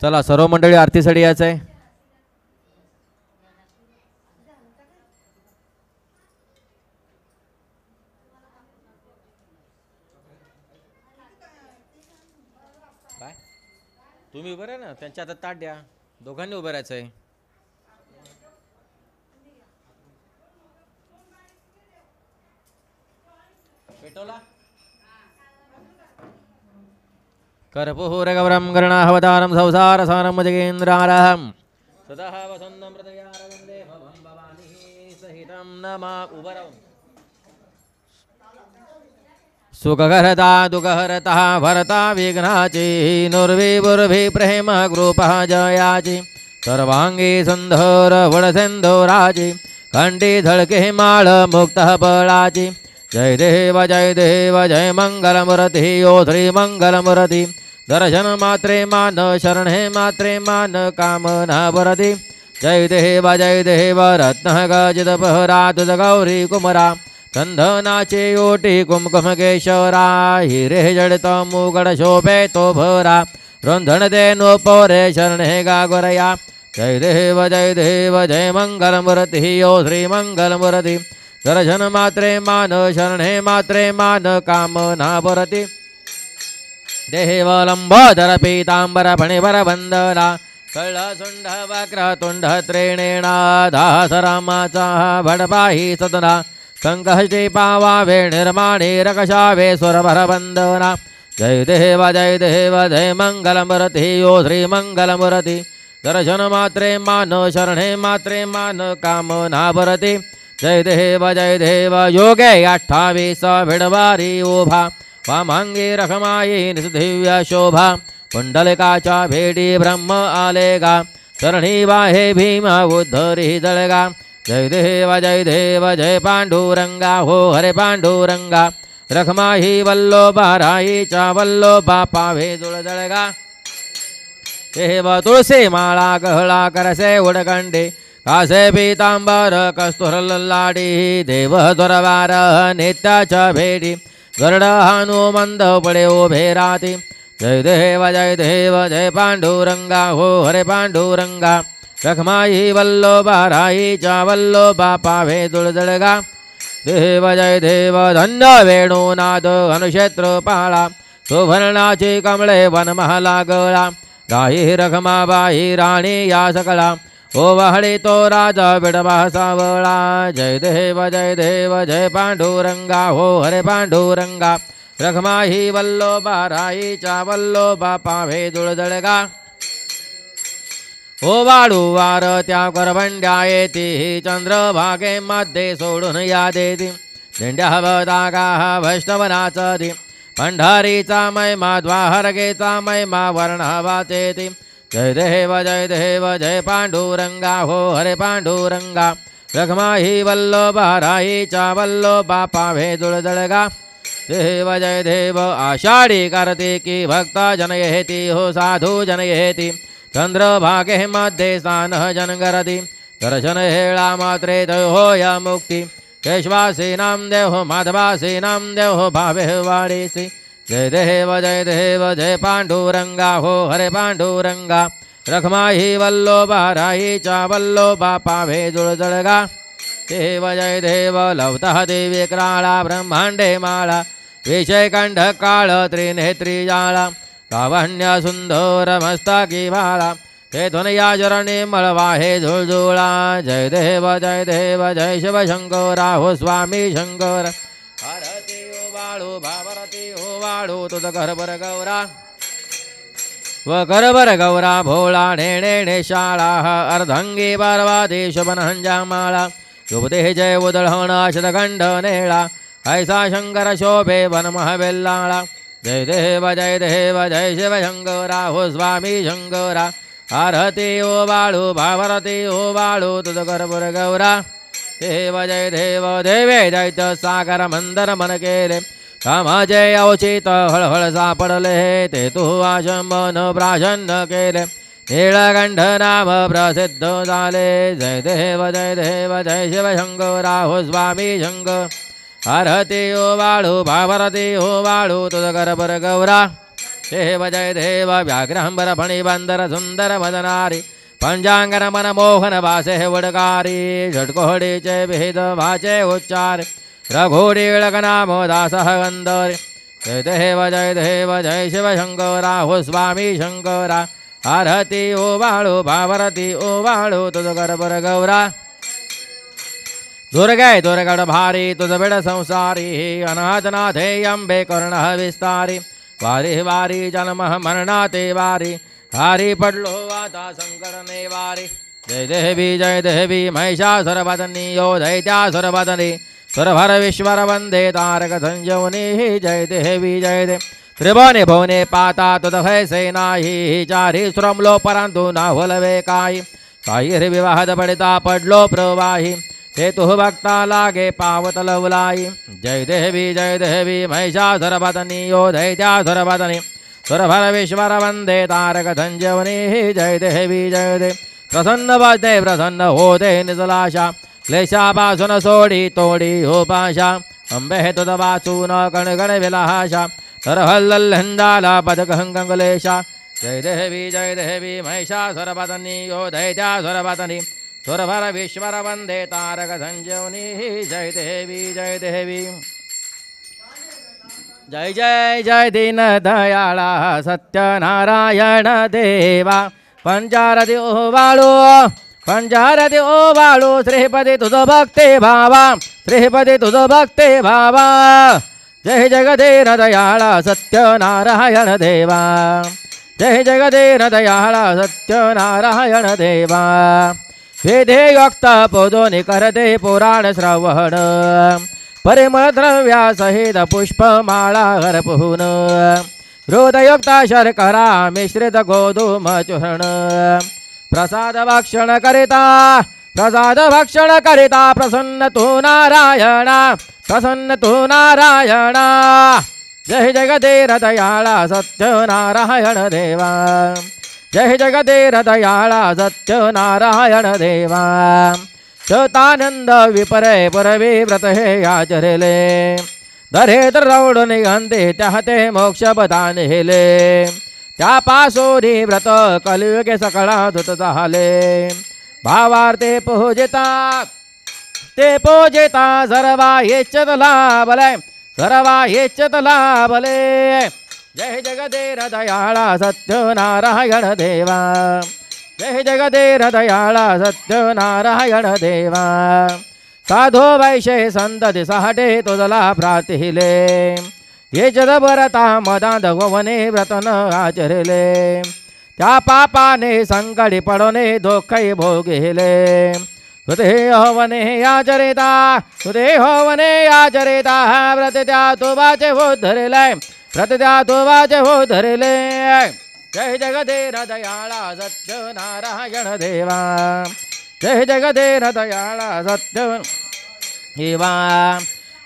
चला सर्व मंडळी आरतीसाठी यायचं आहे. काय तुम्ही उभे राहा ना. त्यांच्या हातात ताट द्या. दोघांनी उभं राहायचं आहे. पेटवला. कर्पूरगौरं गरुणावतारं संसारसारं जगेन्द्रारहं सदा वसन्तं हृदयारविन्दे भवं भवानी सहितं नमा. उभं राहून सुखहरता दुःखहरता भरता विघ्नाची नुर्विभुर्भि प्रेम कृपा जयाची सर्वांगी सुंदर वडसेंदुराची कंठी झळके माळ मुक्त पळाची. जय देव जय मंगलमूर्ती ओ श्री मंगलमूर्ती. दर्शन मात्रे मान शरणे मात्रे मान कामना वरती जय देव रत्न गजित पहरा तुझ गौरी कुमरा चंदनाचे ओटी कुमकुम केशरा हिरे जडित मुगड शोभे तो भरा रोंधण दे नो पोरे शरणे गागोरया जय देव जय मंगलमूर्ति ओ श्री मंगलमूर्ति दर्शन मात्रे मान शरणे मात्रे मान कामना भरति देव लंबोदर पीतांबर फणिवर वंदना कळसुंड वक्रतुंड त्रिणेणाधासरामाचा भडपाही सदना संकष्टी पावावे निर्माणे रकशावे सुरभर वंदना जय देव जय मंगलमूर्ति ओ श्री मंगलमूर्ति दर्शन मात्रे मान शरणे मात्रे मान कामना भरति जय देव योगे 28 भिडवारी ओभा वामांगी रखमाई निसदिव्य शोभा पुंडलिकाच्या भेटी ब्रह्म आलेगा चरणी वाहे भीमा उद्धरी जळगा जय देव जय पांडुरंगा हो हरे पांडुरंगा रखमाही वल्लोबा राईचा वल्लोबा पावे जुळजळगा देव तुळसी माळा गहळा करसे उडगंडे कासे पीतांबर कस्तुर लल्लाडी देव द्वरवार नित्याच्या भेटी गरुड हनुमंत पडे उभे राती जय देव जय पांडुरंगा हो हरे पांडुरंगा रखमाई वल्लोबा राईचा वल्लोबा पावे जुळजळगा देव जय देव धन्य वेणुनाद अनुक्षेत्र पाळा सुवर्णाची कमळे वनमहला गळा राही रखमाबाई राणी या सकळा ओ वहळी तो राजा बिडबा सावळा जय देव जय पांडुरंगा हो हरे पांडुरंगा रखमाही वल्लोबा राईचा वल्लोबा पावे जुळजळगा ओ वाळू वार त्या करवंड्या येती चंद्रभागे मध्ये सोडून या देती दिंड्या बदागा वैष्णवनाचा दी पंढारीचा महिमा द्वारकेचा महिमा वर्णा वाचेती जय देव जय पांडुरंगा हो हरे पांडुरंगा रखमाही वल्लोबा राईचा वल्लोबा पावे जुळजळगा देव जय देव आषाढी कार्तिकी भक्त जनयेती हो साधू जनयेती चंद्रभागे मध्ये स्नान जनगरती दर्शन हेळा मात्रे होय मुक्ती केशवासीनां देव माधवासीनां देव भावे वाडीसी जय देव जय पांडुरंगा हो हरे पांडुरंगा रखमाही वल्लोबा राईचा वल्लोबा पावे जुळजळगा देव जय देव लवतः देवी क्राळा ब्रह्मांडे माळा विषय कंठ काळ त्रिनेत्री जाळा लावण्य सुंदर मस्तकी भाळा तेथून या जरणी मळवाहे झुळझुळा जय देव जय शिवशंकरा हो स्वामी शंकर भारती ओ वाळू भावरती ओ वाळू तुझ करबर गौरा व करबर गौरा भोळा नेणे शाळा अर्धंगी पार्वती शुभनंजा माळा शुभते जय उदळहण शतखंड नेळा ऐसा शंकर शोभे वनमहबेल्लाळा जय देव जय शिवशंकरा हो स्वामी शंकरा भारती ओ वाळू भावरती ओ वाळू तुझ करबर गौरा देव जय देवे दैत सागर मंदर मन केले कामाचे अवचित हळहळ सापडले ते तू आशंबन प्राशन्न केले नीळकंठ नाम प्रसिद्ध झाले जय देव जय शिवशंकरा हो स्वामी शंकर भारती ओ वाळू भावरती ओ वाळू तुझ करबर गौरा देव जय देव व्याघ्रांबर फणिबंदर सुंदर मदनारी पंचांगर मन मोहन वासे वडकारी झटकोडीचे भेद वाचे उच्चार रघुडीळक नाम दास गंधर जय देव जय शिवशंकरा हो स्वामी शंकरा भारती ओ वाळू भावरती ओ वाळू तुझ करबर गौरा दुर्गे दुर्गड भारी तुझ बिड संसारी अनाथनाथे अंबे कर्ण विस्तारी वारी वारी जन्म मरणाते वारी हारी पडलो आता संकर नेवारी जय देवी महिषासुरवदनी यो दैत्यासुरवदनी सुरभर विश्वर वंदे तारक संजीवनी जय देवी त्रिभुवने भुवने पाता तुद भय सेनाही चारी सुरमलो परंतु ना होलवे काही विवाहद पडिता पडलो प्रवाही ते तुह भक्ता लागे पावत लवलाई जय देवी महिषासुरवदनी यो दैत्यासुरवदनी सुरभर विश्वर वंदे तारक संजीवनी जय देवी प्रसन्न बसते प्रसन्न होते निजलाशा क्लेशापासून सोडी तोडी हो पाशा अंबे तुझ वाचून कणगण विलाशा तर हल्लंदाला पदकंगलेशा जय देवी महिषासुरपत्नी यो दैत्यासुरपत्नी सुरभर विश्वर वंदे तारक संजीवनी जय देवी जय जय जय दीन दयाळा सत्यनारायण देवा पंचारती ओवाळू श्रीपती तुझ भक्ते भावा श्रीपती तुझ भक्ते भावा जय जगदेन दयाळा सत्यनारायण देवा जय जगदेन दयाळा सत्यनारायण देवा वेदे योक्त पोदोनि करते पुराण श्रवण परिमळ द्रव्या सहित पुष्पमाळा हरपुन हृदयुक्ता शर्करा मिश्रित गोधूम चूर्ण प्रसाद भक्षण करिता प्रसन्न तू नारायणा जय जगदेन दयाळा सत्यनारायण देवा जय जगदेन दयाळा सत्यनारायण देवा शतानंद विपरे परवे व्रत हे आचरले दरेत रौड निघंते त्याते मोक्ष बदान हेले त्या पासोरी व्रत कलियुगे सकळा धुत झाले भावार्थे पूजिता सर्वा येचत लाभले जय जगदेन दयाळा सत्यनारायण देवा जय जगदेन दयाळा सत्यनारायण देवा साधो वैशे संतति सहटे तुझला प्रार्थिले ये जदभरता मदांध गोवने व्रतन आचरले त्या पापाने संकटी पडोने दोखै भोगिले तुदे होवने आचरिता व्रत त्या तुवाचे हो धरले जय जगदेन दयाळा सत्यनारायण देवा जय जगदेन दयाळा सत्य देवा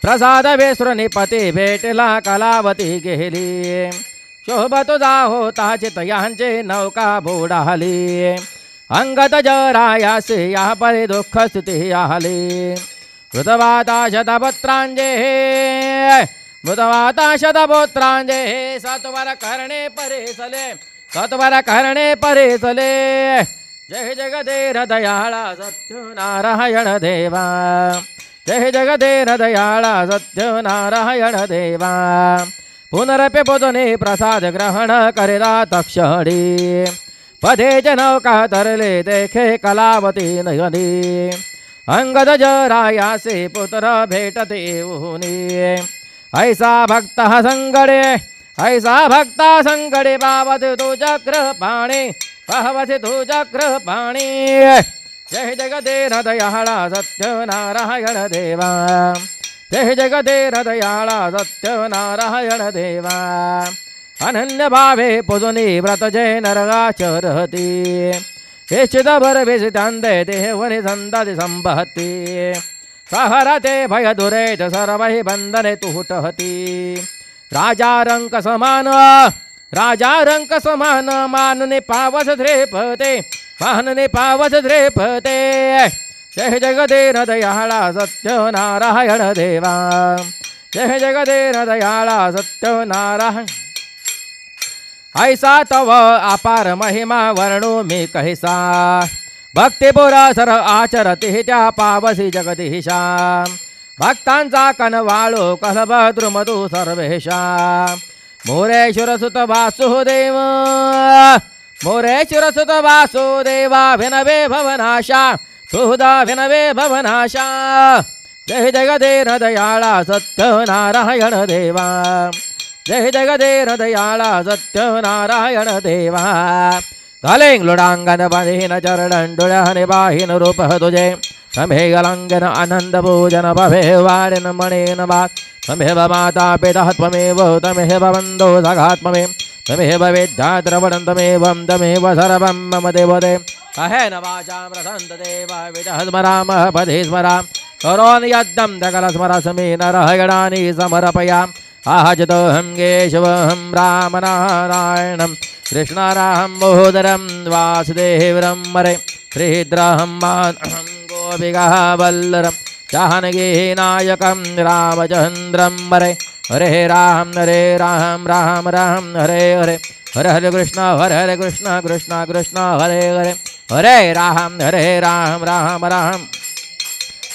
प्रसाद विसृनी पती भेटला कलावती गेली शोभा तुझा होता चितयांचे नौका बुडाली अंगत जरायासे या परी दुःख स्तुती आली मृतवाता शतपुत्रांजे सत्वर करणे परेसले जय जगदेन दयाळा सत्यनारायण देवा जय जगदेन दयाळा सत्यनारायण देवा पुनरपि पुदुनि प्रसाद ग्रहण करिला तक्षणी पदे नौका तरले देखे कलावती नदी अंगद जरायासे पुत्र भेटते ऊनी ऐसा भक्ता संगडे पावत तु चक्र पाणी जय जगदेन दयाळा सत्यनारायण देवा जय जगदेन दयाळा सत्यनारायण देवा अनन्य भावे पुदुनि व्रत जय नरगाचरती हे चिदभर विजितांदे देवनि संतति संबहती सहरते भय दुरेत सर्वहि बंधने तुटहती राजा रंक समान मानने पावस द्रेपते जय जगदेन दयाळा सत्यनारायण देवा जय जगदेन दयाळा सत्यनारायण ऐसा तव अपार महिमा वर्णो मी कैसा भक्तिपुरा सर आचरते त्या पावसी जगदीशा भक्तांचा कनवाळो कलभद्रुमधु सर्वेशा मोरेश्वर सुत वासुदेवा विनवे भवनाशा सुहृदा विनवे भवनाशा जय जगदेन दयाळा सत्यनारायण देवा जय जगदेन दयाळा सत्यनारायण देवा घालेंग लुडांगन बधीन चरण डुळहने बाहीन रूप तुझे तमेह लंघन आनंद पूजन भवे वाणिन मणेन बात तमेह माता पिता त्वमेव तमेह बंधो सखात्ममे तमेव विद्या द्रवणं तमेव सर्वं मम देवते कहेन वाचां प्रसन्त देव विदः स्मरामः पदे स्मराम करोमि यद्दं सकल स्मरस्मि नरः गणानि समर्पयामि आहजतोऽहं केशवहं रामनारायणं कृष्णरामं महोदरं वासुदेवं मरे श्रीद्रहं गोपिकः वल्लरं जानकी नायकं रामचन्द्रं हरे हरे राम राम राम हरे हरे हरे हरे कृष्ण कृष्ण कृष्ण हरे हरे हरे राम राम राम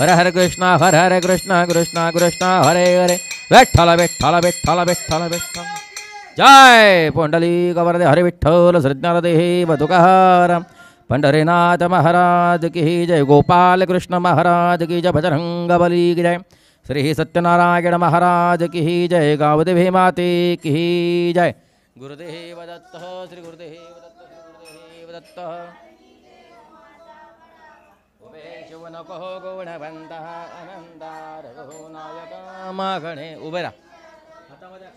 हरे हरे कृष्ण कृष्ण कृष्ण हरे हरे विठ्ठल विठ्ठल विठ्ठल विठ्ठल विठ्ठल जय पुंडलीक वरदे हरे विठ्ठल श्रीज्ञानदेव तुकाराम पंढरीनाथ महाराज की जय गोपाल कृष्ण महाराज की जय बजरंग बली की जय श्री सत्यनारायण महाराज की जय गावदेवी माते की जय गुरुदेव दत्त श्री गुरुदेव दत्त श्री गुरुदेव दत्त शिवनको गुणवंतः आनंदा रघुनायक मागणे उभे राहा हातामध्ये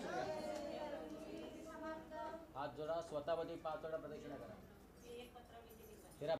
हात जोडा स्वतःवरती 5 वेळा प्रदक्षिणा करा